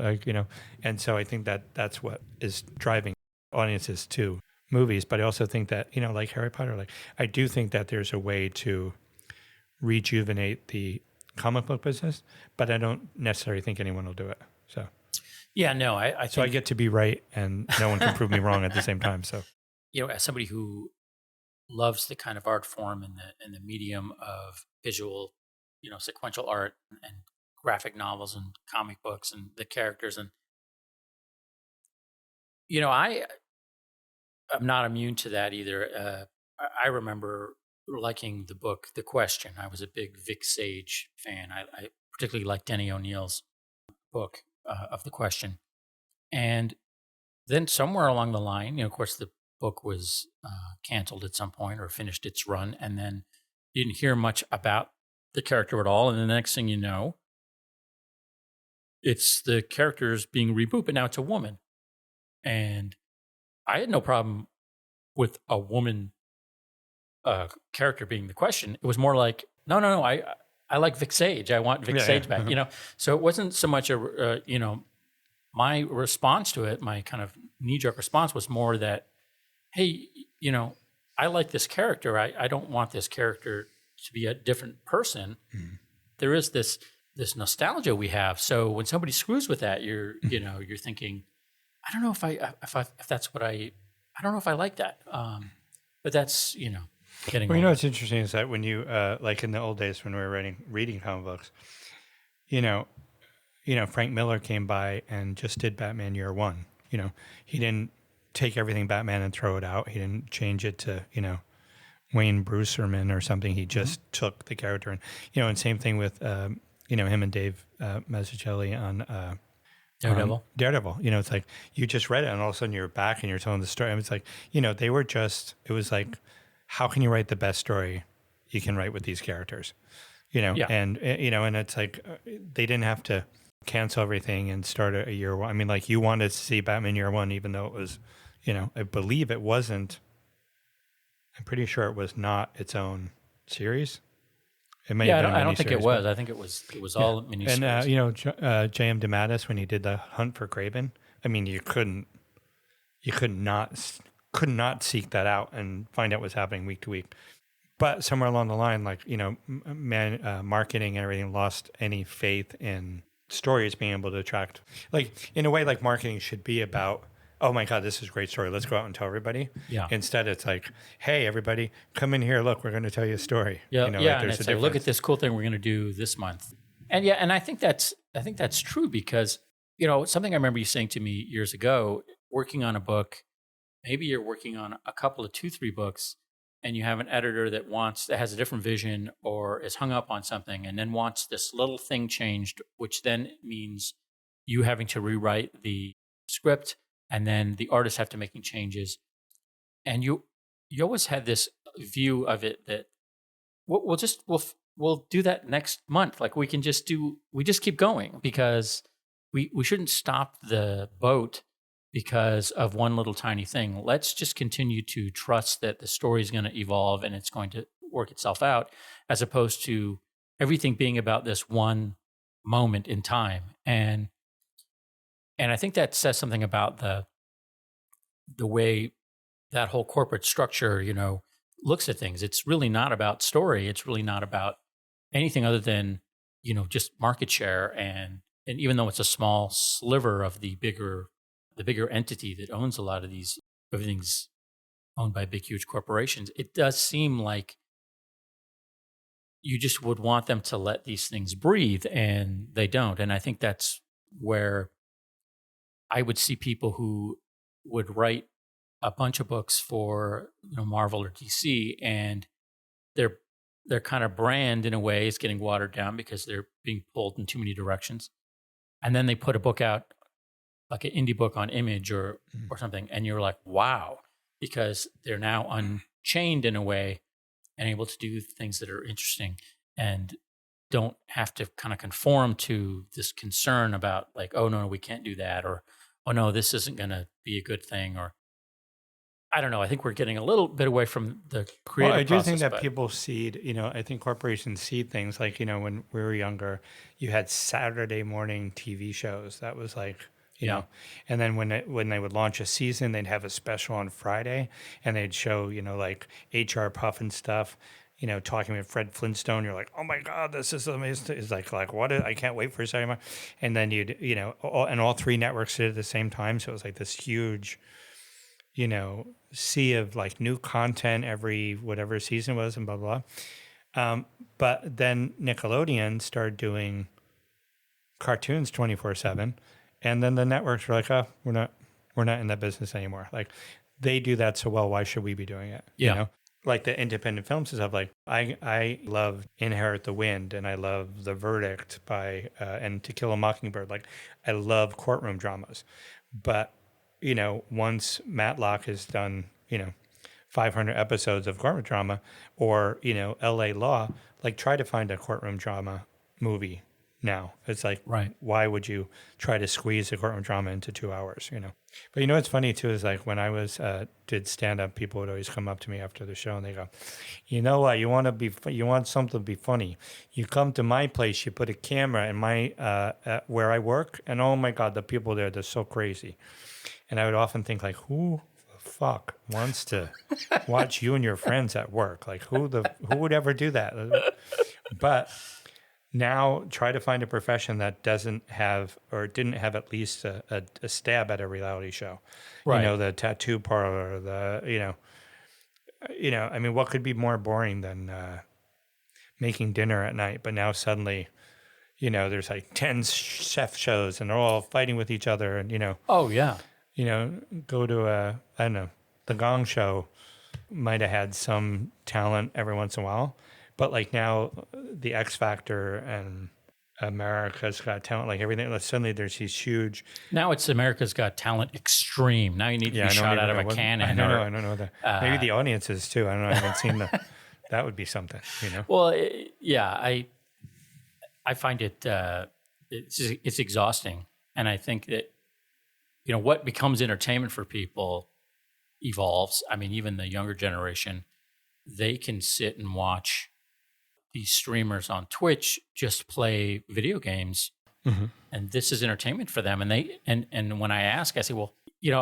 And so I think that that's what is driving audiences to movies. But I also think that, like Harry Potter, like I do think that there's a way to rejuvenate the comic book business, but I don't necessarily think anyone will do it. So Yeah, no, I think, so I get to be right, and no one can prove me wrong at the same time. So as somebody who loves the kind of art form and the medium of visual, sequential art and graphic novels and comic books and the characters, and I'm not immune to that either. I remember liking the book The Question. I was a big Vic Sage fan. I particularly liked Denny O'Neill's book of The Question, and then somewhere along the line, of course, the book was canceled at some point or finished its run, and then you didn't hear much about the character at all. And the next thing you know, it's the character's being rebooted, but now it's a woman. And I had no problem with a woman character being the Question. It was more like, no, I like Vic Sage. I want Vic Sage back. So it wasn't so much my response to it, my kind of knee-jerk response was more that, hey, I like this character. I don't want this character to be a different person. Mm-hmm. There is this nostalgia we have. So when somebody screws with that, you're thinking, I don't know if that's what I don't know if I like that. But that's, getting Well, older. what's interesting is that when you, like in the old days when we were reading comic books, Frank Miller came by and just did Batman Year One. He didn't take everything Batman and throw it out. He didn't change it to, Wayne Brucerman or something. He just took the character and, and same thing with, him and Dave Mazzucchelli on Daredevil. It's like you just read it and all of a sudden you're back and you're telling the story. And it's like, it was like, how can you write the best story you can write with these characters? And it's like they didn't have to cancel everything and start a year one. I mean, like you wanted to see Batman Year One, even though it was, I believe it wasn't. I'm pretty sure it was not its own series. It may have been. I don't think it was. I think it was all miniseries. And J.M. DeMatteis, when he did the Hunt for Kraven, I mean, you could not seek that out and find out what's happening week to week. But somewhere along the line, like marketing and everything lost any faith in stories being able to attract. Like in a way, like marketing should be about, oh my God, this is a great story. Let's go out and tell everybody. Yeah. Instead, it's like, hey, everybody, come in here. Look, we're going to tell you a story. Yeah. And it's like, look at this cool thing we're going to do this month. And I think that's true because something I remember you saying to me years ago, working on a book. Maybe you're working on a couple of 2-3 books, and you have an editor that has a different vision or is hung up on something, and then wants this little thing changed, which then means you having to rewrite the script, and then the artists have to making changes. And you always had this view of it that we'll do that next month. Like we just keep going because we shouldn't stop the boat because of one little tiny thing. Let's just continue to trust that the story is going to evolve and it's going to work itself out, as opposed to everything being about this one moment in time. And I think that says something about the way that whole corporate structure, looks at things. It's really not about story. It's really not about anything other than, just market share. And even though it's a small sliver of the bigger entity that owns a lot of these, everything's owned by big, huge corporations. It does seem like, you just would want them to let these things breathe, and they don't. And I think that's where I would see people who would write a bunch of books for Marvel or DC, and their kind of brand in a way is getting watered down because they're being pulled in too many directions. And then they put a book out, like an indie book on Image or something, and you're like, wow, because they're now unchained in a way and able to do things that are interesting and don't have to kind of conform to this concern about like, oh no, we can't do that, or oh no, this isn't going to be a good thing, or I don't know. I think we're getting a little bit away from the creative Well, I do process, think that but people seed, I think corporations seed things like, when we were younger, you had Saturday morning TV shows. That was like, you know, and then when they would launch a season, they'd have a special on Friday and they'd show, like HR Puff and stuff, talking with Fred Flintstone. You're like, oh my God, this is amazing. It's like what? I can't wait for a Saturday morning. And then and all three networks did it at the same time. So it was like this huge, sea of like new content every whatever season was and blah, blah, blah. But then Nickelodeon started doing cartoons 24/7. And then the networks were like, oh, we're not in that business anymore. Like they do that so well. Why should we be doing it? Yeah. Like the independent films and stuff. Like I love Inherit the Wind and I love The Verdict by, and To Kill a Mockingbird. Like I love courtroom dramas, but once Matlock has done, 500 episodes of courtroom drama or, LA Law, like try to find a courtroom drama movie now. It's like, right. Why would you try to squeeze a courtroom drama into 2 hours, But what's funny too is like when I was, did stand up, people would always come up to me after the show and they go, you know what, you want something to be funny. You come to my place, you put a camera in my, where I work and oh my God, the people there, they're so crazy. And I would often think like, who the fuck wants to watch you and your friends at work? Like who would ever do that? But now try to find a profession that doesn't have or didn't have at least a stab at a reality show. Right. The tattoo parlor, I mean, what could be more boring than making dinner at night? But now suddenly, there's like 10 chef shows and they're all fighting with each other and, Oh, yeah. Go to the Gong Show might have had some talent every once in a while, but like now the X Factor and America's Got Talent, like everything, like suddenly there's these huge. Now it's America's Got Talent Extreme. Now you need to be shot out of a cannon. I don't know that. Maybe the audiences too. I don't know. I haven't seen that would be something, Well, I find it, it's exhausting. And I think that, what becomes entertainment for people evolves. I mean, even the younger generation, they can sit and watch these streamers on Twitch just play video games, and this is entertainment for them. And and when I ask, I say, well,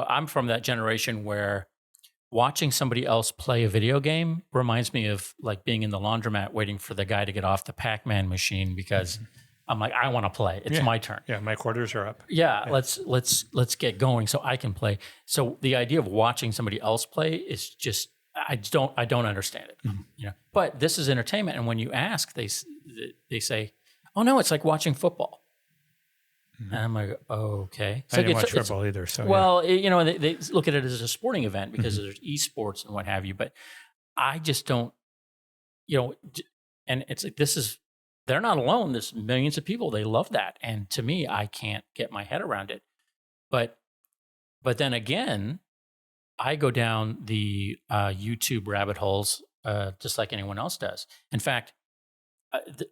I'm from that generation where watching somebody else play a video game reminds me of like being in the laundromat waiting for the guy to get off the Pac-Man machine because I'm like, I want to play. It's my turn. Yeah, my quarters are up. Yeah, let's get going so I can play. So the idea of watching somebody else play is just I don't understand it. But this is entertainment, and when you ask, they say, "Oh no, it's like watching football." And I'm like, okay. I didn't watch football either. So well, they look at it as a sporting event because there's esports and what have you. But I just don't, and it's like they're not alone. There's millions of people. They love that. And to me, I can't get my head around it. But then again, I go down the YouTube rabbit holes just like anyone else does. In fact,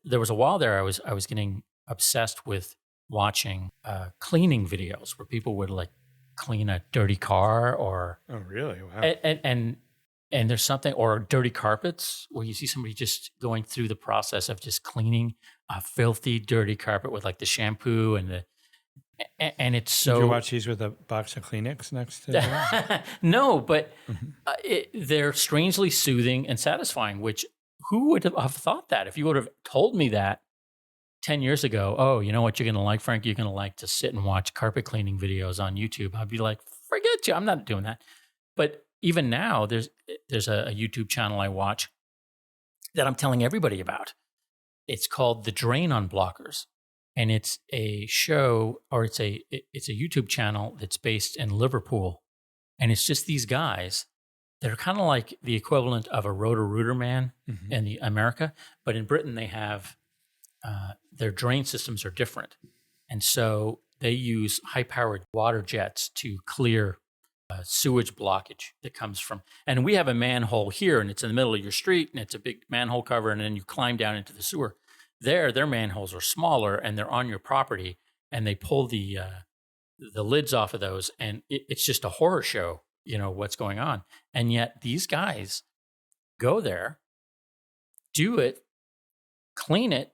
there was a while there I was getting obsessed with watching cleaning videos where people would like clean a dirty car or oh really wow and there's something, or dirty carpets, where you see somebody just going through the process of just cleaning a filthy, dirty carpet with like the shampoo and it's so. Did you watch these with a box of Kleenex next to them? No, but they're strangely soothing and satisfying, which who would have thought that? If you would have told me that 10 years ago, oh, you know what you're going to like, Frank? You're going to like to sit and watch carpet cleaning videos on YouTube. I'd be like, forget you. I'm not doing that. But even now, there's a YouTube channel I watch that I'm telling everybody about. It's called The Drain on Blockers. And it's a show, or it's a YouTube channel that's based in Liverpool. And it's just these guys that are kind of like the equivalent of a Roto-Rooter man in the America. But in Britain, they have their drain systems are different. And so they use high-powered water jets to clear sewage blockage that comes from. And we have a manhole here, and it's in the middle of your street, and it's a big manhole cover, and then you climb down into the sewer. Their manholes are smaller, and they're on your property, and they pull the lids off of those, and it's just a horror show, what's going on. And yet these guys go there, do it, clean it,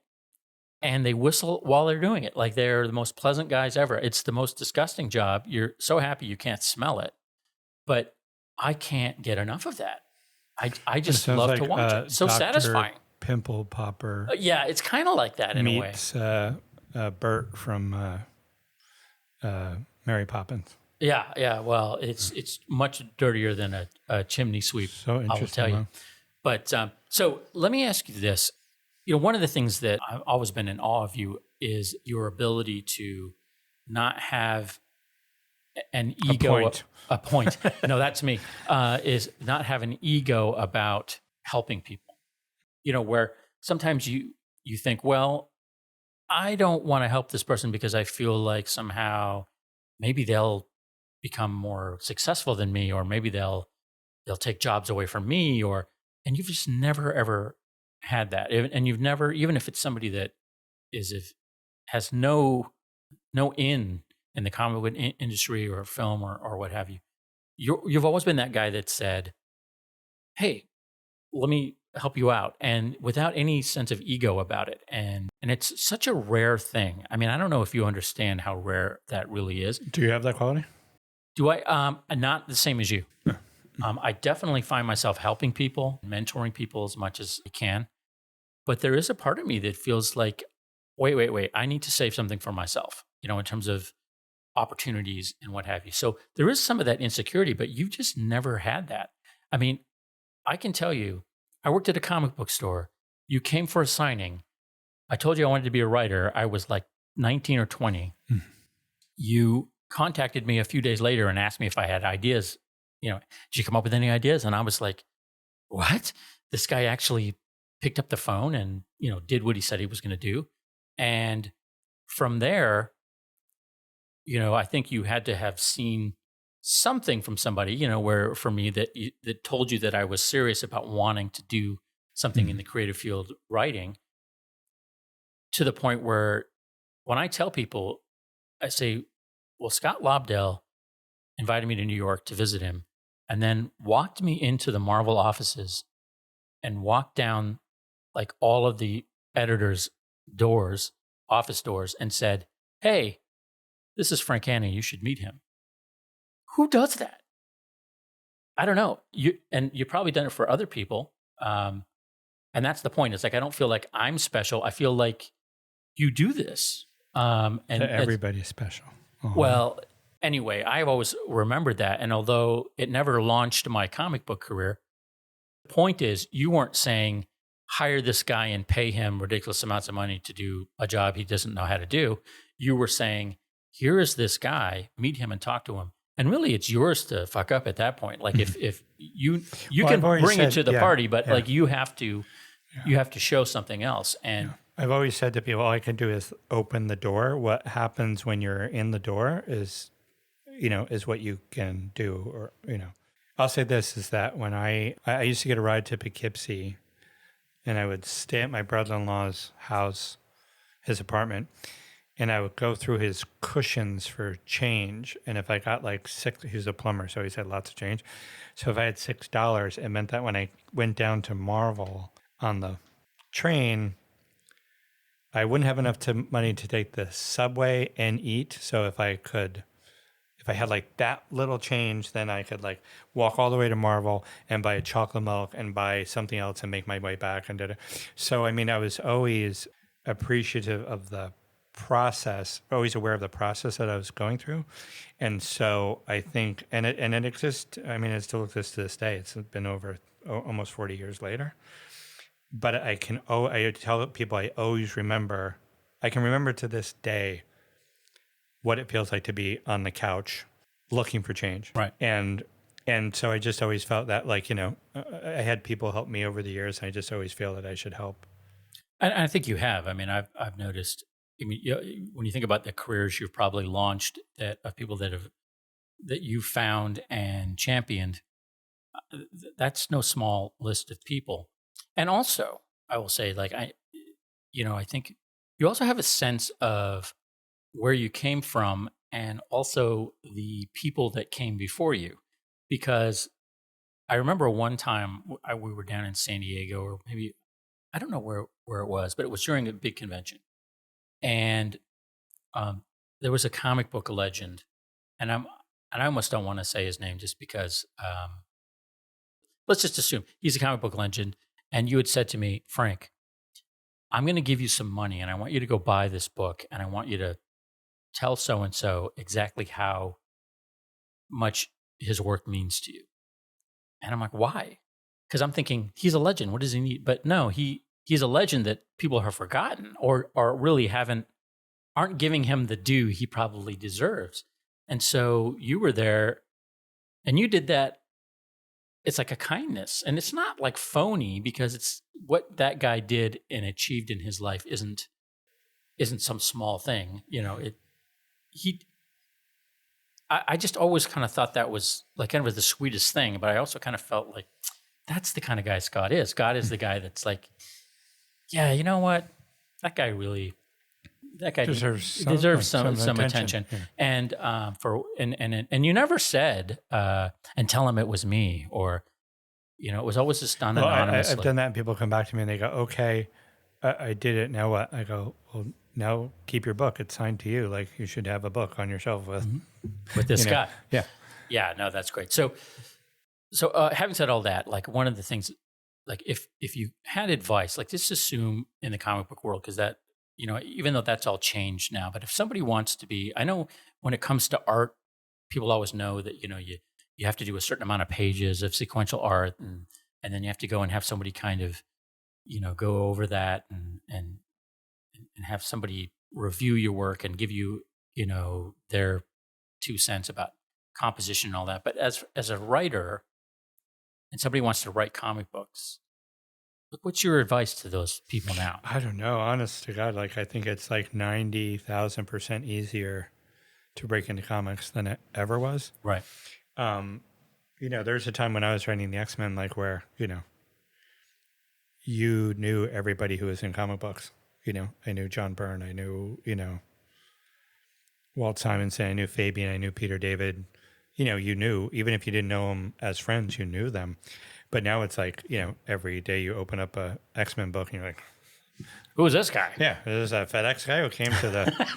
and they whistle while they're doing it. Like they're the most pleasant guys ever. It's the most disgusting job. You're so happy you can't smell it, but I can't get enough of that. I just love to watch it. So Dr. satisfying. Pimple Popper. Yeah, it's kind of like that in a way. Meets Bert from Mary Poppins. Yeah. Well, it's much dirtier than a chimney sweep. So interesting. I will tell you. But so let me ask you this. One of the things that I've always been in awe of you is your ability to not have an ego. A point. No, that's me. Is not have an ego about helping people. Where sometimes you think, well, I don't want to help this person because I feel like somehow maybe they'll become more successful than me, or maybe they'll take jobs away from me, and you've just never ever had that. And you've never, even if it's somebody that has no in the comic book industry or film or what have you, you've always been that guy that said, hey, let me help you out, and without any sense of ego about it. And it's such a rare thing. I mean, I don't know if you understand how rare that really is. Do you have that quality? Do I? Not the same as you. I definitely find myself helping people, mentoring people as much as I can. But there is a part of me that feels like, wait, I need to save something for myself, in terms of opportunities and what have you. So there is some of that insecurity, but you just never had that. I mean, I can tell you, I worked at a comic book store. You came for a signing. I told you I wanted to be a writer. I was like 19 or 20. You contacted me a few days later and asked me if I had ideas. Did you come up with any ideas? And I was like, what? This guy actually picked up the phone and, did what he said he was going to do. And from there, I think you had to have seen something from somebody, where for me that told you that I was serious about wanting to do something in the creative field, writing, to the point where when I tell people, I say, well, Scott Lobdell invited me to New York to visit him, and then walked me into the Marvel offices and walked down like all of the editors' office doors, and said, hey, this is Frank Hanna, you should meet him. Who does that? I don't know. You've probably done it for other people. And that's the point. It's like, I don't feel like I'm special. I feel like you do this. And everybody's special. Well, anyway, I've always remembered that. And although it never launched my comic book career, the point is you weren't saying, hire this guy and pay him ridiculous amounts of money to do a job he doesn't know how to do. You were saying, here is this guy, meet him and talk to him. And really, it's yours to fuck up at that point. Like if you can bring it to the party, but like you have to show something else. And I've always said to people, all I can do is open the door. What happens when you're in the door is what you can do. Or I'll say this is that when I used to get a ride to Poughkeepsie, and I would stay at my brother-in-law's house, his apartment. And I would go through his cushions for change. And if I got like $6, he was a plumber, so he had lots of change. So if I had $6, it meant that when I went down to Marvel on the train, I wouldn't have enough money to take the subway and eat. So if I had like that little change, then I could like walk all the way to Marvel and buy a chocolate milk and buy something else and make my way back and did it. So, I mean, I was always appreciative of the process, always aware of the process that I was going through. And so I think, and it exists, I mean, it still exists to this day. It's been over almost 40 years later. but I tell people I always remember, I can remember to this day what it feels like to be on the couch looking for change. Right. And so I just always felt that, like, I had people help me over the years, and I just always feel that I should help. And I think you have. I mean, I've noticed. I mean, when you think about the careers you've probably launched, that of people that you found and championed, that's no small list of people. And also, I will say, like, I think you also have a sense of where you came from, and also the people that came before you, because I remember one time we were down in San Diego, or maybe I don't know where it was, but it was during a big convention, and there was a comic book legend, and I almost don't want to say his name just because. Let's just assume he's a comic book legend, and you had said to me, Frank, I'm going to give you some money, and I want you to go buy this book, and I want you to tell so and so exactly how much his work means to you. And I'm like, why? Because I'm thinking he's a legend. What does he need? But no, he's a legend that people have forgotten or really aren't giving him the due he probably deserves. And so you were there, and you did that. It's like a kindness, and it's not like phony, because it's what that guy did and achieved in his life isn't some small thing. I just always kind of thought that was like kind of the sweetest thing, but I also kind of felt like that's the kind of guy Scott is. Scott is the guy that's like, yeah, you know what? That guy deserves some attention. Yeah. And and you never said and tell him it was me, or it was always just done anonymously. I've done that, and people come back to me and they go, "Okay, I did it. Now what?" I go, "Well, now keep your book. It's signed to you. Like, you should have a book on your shelf with this Scott." Yeah, yeah. No, that's great. So having said all that, like, one of the things, like, if you had advice, like, just assume in the comic book world, because that, even though that's all changed now, but if somebody wants to be, I know when it comes to art, people always know that, you have to do a certain amount of pages of sequential art, and then you have to go and have somebody kind of, go over that and have somebody review your work and give you, their 2 cents about composition and all that. But as a writer, and somebody wants to write comic books, look, what's your advice to those people now? I don't know. Honest to God, like, I think it's like 90,000% easier to break into comics than it ever was. Right. There's a time when I was writing the XMen, like, where, you knew everybody who was in comic books. I knew John Byrne. I knew, Walt Simonson. I knew Fabian. I knew Peter David. You knew, even if you didn't know them as friends, you knew them. But now it's like, every day you open up a X-Men book and you're like, who is this guy? Yeah, this is a FedEx guy who came to the,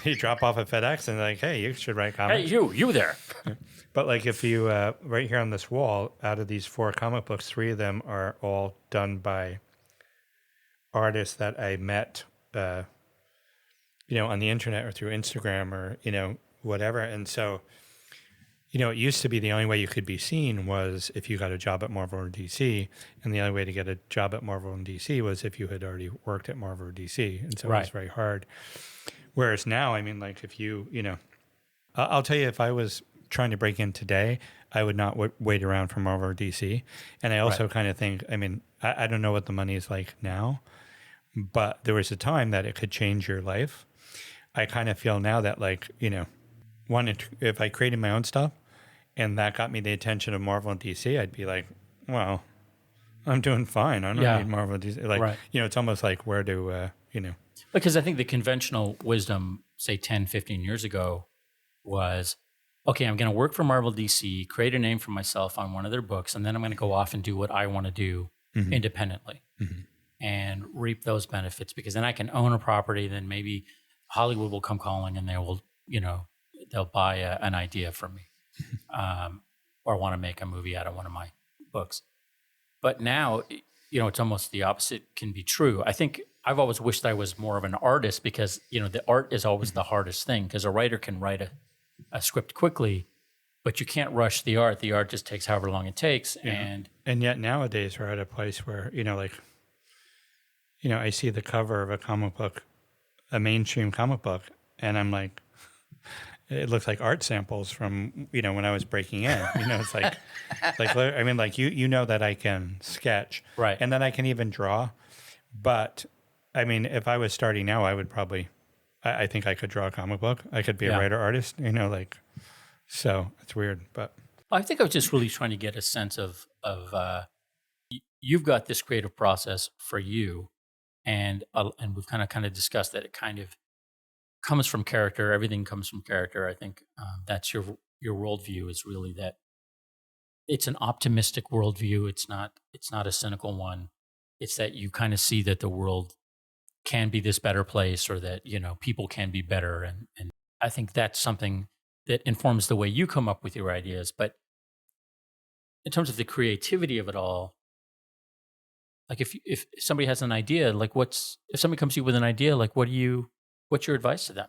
he dropped off at FedEx and like, hey, you should write comics. Hey, you there. But like, if you, right here on this wall, out of these 4 comic books, 3 of them are all done by artists that I met, on the internet or through Instagram or, whatever. And so, it used to be the only way you could be seen was if you got a job at Marvel or DC. And the only way to get a job at Marvel and DC was if you had already worked at Marvel or DC. And so It was very hard. Whereas now, I mean, like, if you, I'll tell you, if I was trying to break in today, I would not wait around for Marvel or DC. And I also kind of think, I mean, I don't know what the money is like now, but there was a time that it could change your life. I kind of feel now that, like, if I created my own stuff and that got me the attention of Marvel and DC, I'd be like, well, I'm doing fine. I don't need Marvel and DC. Like, it's almost like, where do, Because I think the conventional wisdom, say 10, 15 years ago, was, okay, I'm going to work for Marvel DC, create a name for myself on one of their books, and then I'm going to go off and do what I want to do independently and reap those benefits, because then I can own a property. Then maybe Hollywood will come calling and they will, they'll buy an idea from me or want to make a movie out of one of my books. But now, it's almost the opposite can be true. I think I've always wished I was more of an artist, because, the art is always the hardest thing, because a writer can write a script quickly, but you can't rush the art. The art just takes however long it takes. Yeah. And yet nowadays we're at a place where, like, I see the cover of a comic book, a mainstream comic book, and I'm like, it looks like art samples from, when I was breaking in. It's like, I mean, like that I can sketch, Right. and that I can even draw. But I mean, if I was starting now, I would probably, I think I could draw a comic book. I could be a writer artist, so it's weird. But I think I was just really trying to get a sense of you've got this creative process for you, and we've kind of discussed that it kind of comes from character. Everything comes from character. I think that's your worldview is really that it's an optimistic worldview. It's not a cynical one. It's that you kind of see that the world can be this better place, or that people can be better, and I think that's something that informs the way you come up with your ideas. But in terms of the creativity of it all, like if somebody has an idea, like if somebody comes to you with an idea, like what's your advice to them?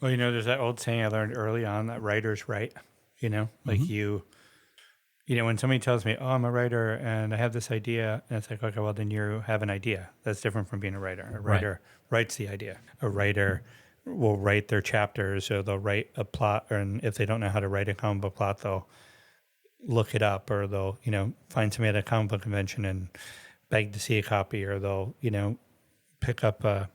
Well, there's that old saying I learned early on that writers write, like when somebody tells me, oh, I'm a writer and I have this idea, and it's like, okay, well, then you have an idea. That's different from being a writer. A writer writes the idea. A writer will write their chapters, or they'll write a plot, and if they don't know how to write a comic book plot, they'll look it up, or they'll, find somebody at a comic book convention and beg to see a copy, or they'll, pick up a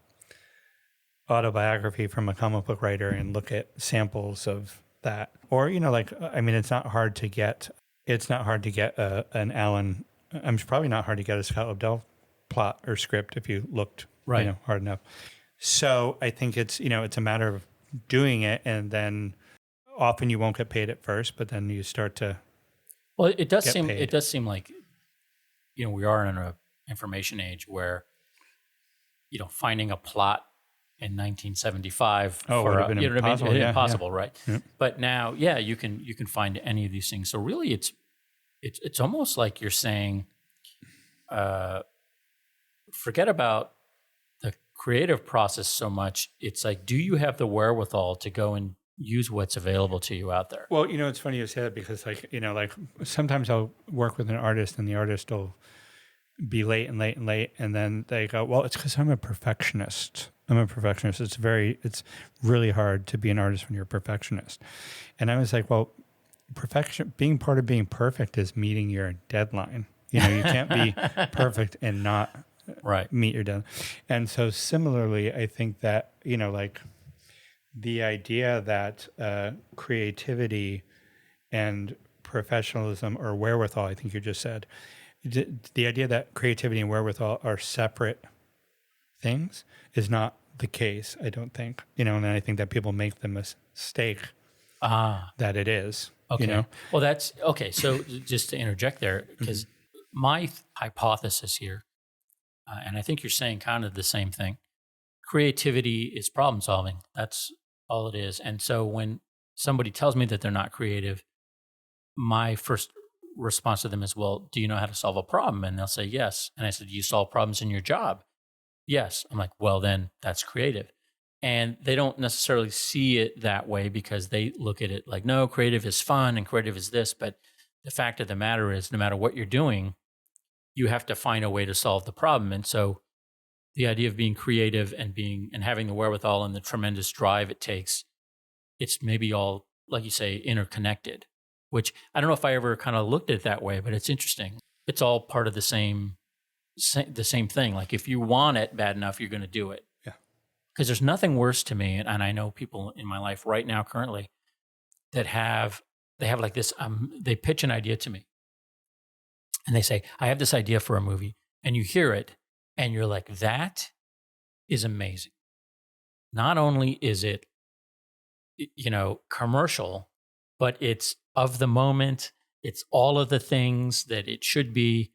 autobiography from a comic book writer and look at samples of that. Or, it's not hard to get an Alan, it's probably not hard to get a Scott Lobdell plot or script if you looked, hard enough. So I think it's, it's a matter of doing it, and then often you won't get paid at first, but then you start to. Well, it does seem like, we are in an information age where, finding a plot in 1975 would have been impossible. Impossible, right? Yeah. But now, you can find any of these things. So really, it's almost like you're saying, forget about the creative process so much. It's like, do you have the wherewithal to go and use what's available to you out there? Well, it's funny you say that, because sometimes I'll work with an artist, and the artist will be late, and then they go, well, it's because I'm a perfectionist. It's really hard to be an artist when you're a perfectionist. And I was like, well, being part of being perfect is meeting your deadline. You can't be perfect and not meet your deadline. And so similarly, I think that, the idea that creativity and professionalism, or wherewithal, I think you just said, the idea that creativity and wherewithal are separate things is not the case, I don't think. And I think that people make the mistake that it is. Okay. Well, that's okay. So just to interject there, because my hypothesis here, and I think you're saying kind of the same thing, creativity is problem solving. That's all it is. And so when somebody tells me that they're not creative, my first response to them is, well, do you know how to solve a problem? And they'll say, yes. And I said, do you solve problems in your job? Yes. I'm like, well, then that's creative. And they don't necessarily see it that way, because they look at it like, no, creative is fun and creative is this. But the fact of the matter is, no matter what you're doing, you have to find a way to solve the problem. And so the idea of being creative and having the wherewithal and the tremendous drive it takes, it's maybe all, like you say, interconnected, which I don't know if I ever kind of looked at it that way, but it's interesting. It's all part of the same thing. Like if you want it bad enough, you're going to do it. Yeah. Because there's nothing worse to me, and I know people in my life right now currently that have like this, they pitch an idea to me and they say, I have this idea for a movie, and you hear it and you're like, that is amazing. Not only is it, commercial, but it's of the moment. It's all of the things that it should be.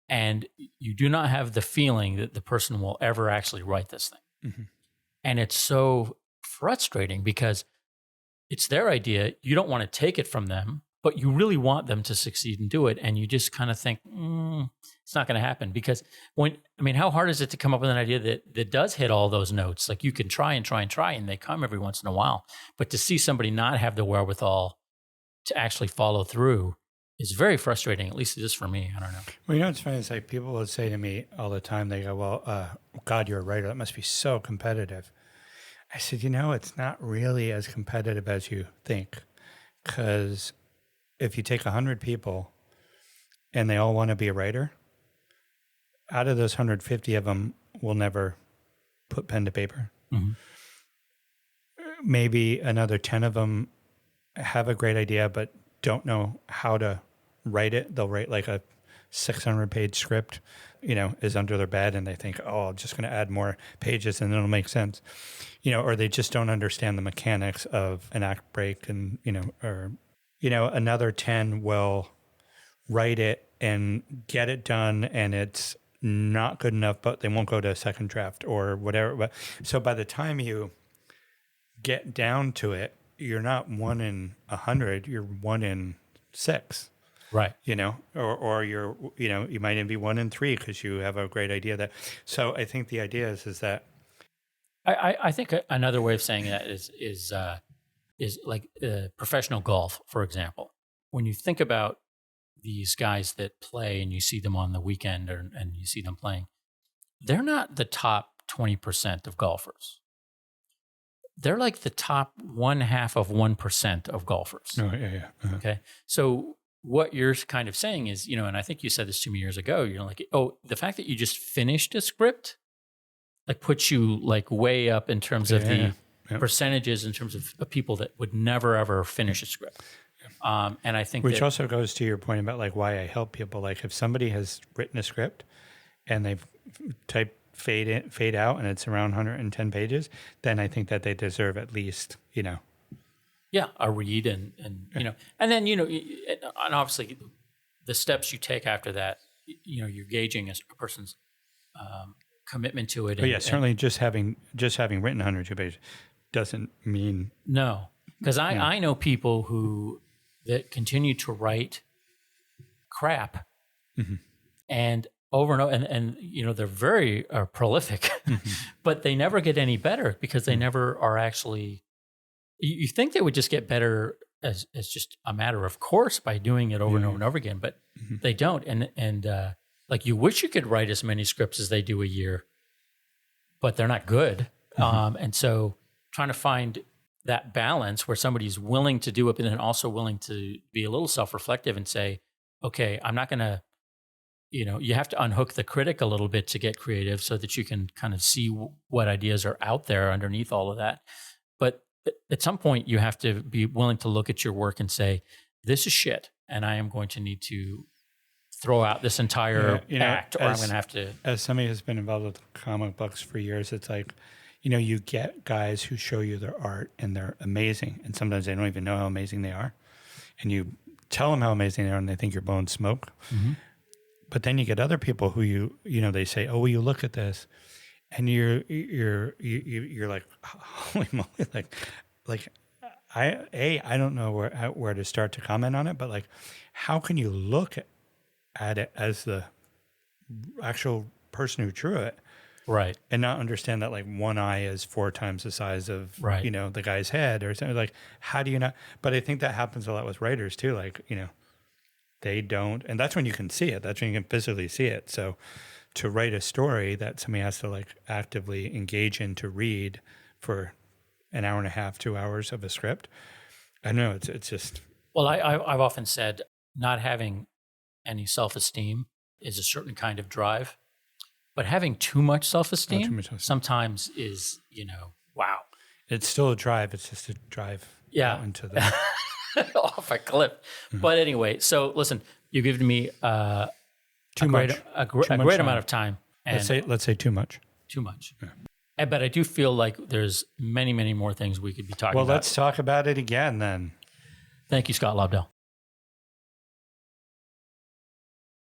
And you do not have the feeling that the person will ever actually write this thing. Mm-hmm. And it's so frustrating, because it's their idea. You don't want to take it from them, but you really want them to succeed and do it. And you just kind of think, it's not going to happen. Because how hard is it to come up with an idea that does hit all those notes? Like you can try and try and try, and they come every once in a while. But to see somebody not have the wherewithal to actually follow through, is very frustrating. At least it is for me. I don't know. Well, you know what's funny? It's like people will say to me all the time, they go, well, God, you're a writer. That must be so competitive. I said, it's not really as competitive as you think. Because if you take 100 people and they all want to be a writer, out of those 150 of them will never put pen to paper. Mm-hmm. Maybe another 10 of them have a great idea, but don't know how to write it. They'll write like a 600-page script, is under their bed, and they think, oh, I'm just going to add more pages and it'll make sense. Or they just don't understand the mechanics of an act break, and, another 10 will write it and get it done, and it's not good enough, but they won't go to a second draft or whatever. But so by the time you get down to it, you're not 1 in 100, you're 1 in 6. Right. Or you're, you might even be 1 in 3 because you have a great idea so I think the idea is that. I think another way of saying that is like professional golf, for example. When you think about these guys that play and you see them on the weekend and you see them playing, they're not the top 20% of golfers. They're like the top 0.5% of golfers. Oh, yeah. Uh-huh. Okay. So what you're kind of saying is, and I think you said this to me years ago, like, oh, the fact that you just finished a script, like puts you like way up in terms of the percentages in terms of people that would never, ever finish a script. And I think which also goes to your point about like why I help people. Like if somebody has written a script and they've typed fade in, fade out, and it's around 110 pages, then I think that they deserve at least, Yeah, a read and and then, and obviously the steps you take after that, you're gauging a person's commitment to it. Certainly just having written 102 pages doesn't mean. No, because I know people that continue to write crap and over and over, and they're very prolific, but they never get any better because they never are actually. You think they would just get better as just a matter of course by doing it over and over and over again, but they don't. And like you wish you could write as many scripts as they do a year, but they're not good. And so trying to find that balance where somebody's willing to do it, but then also willing to be a little self-reflective and say, okay, I'm not going to, you have to unhook the critic a little bit to get creative so that you can kind of see what ideas are out there underneath all of that. But at some point, you have to be willing to look at your work and say, this is shit, and I am going to need to throw out this entire act, or I'm going to have to. As somebody who's been involved with comic books for years, it's like, you get guys who show you their art, and they're amazing, and sometimes they don't even know how amazing they are, and you tell them how amazing they are, and they think you're blowing smoke. But then you get other people who they say, oh, will you look at this? And you're like, holy moly, like I don't know where to start to comment on it, but like, how can you look at it as the actual person who drew it, right, and not understand that like one eye is 4 times the size of the guy's head or something? Like, how do you not? But I think that happens a lot with writers too. Like, they don't, and that's when you can see it. That's when you can physically see it. So to write a story that somebody has to like actively engage in to read for an hour and a half, 2 hours of a script, I know it's just. Well, I've often said not having any self-esteem is a certain kind of drive, but having too much self-esteem sometimes is, wow. It's still a drive. It's just a drive out into the off a cliff. But anyway, so listen, you've given me a great amount of time. And let's say too much. Too much. Yeah. But I do feel like there's many, many more things we could be talking about. Well, let's talk about it again then. Thank you, Scott Lobdell.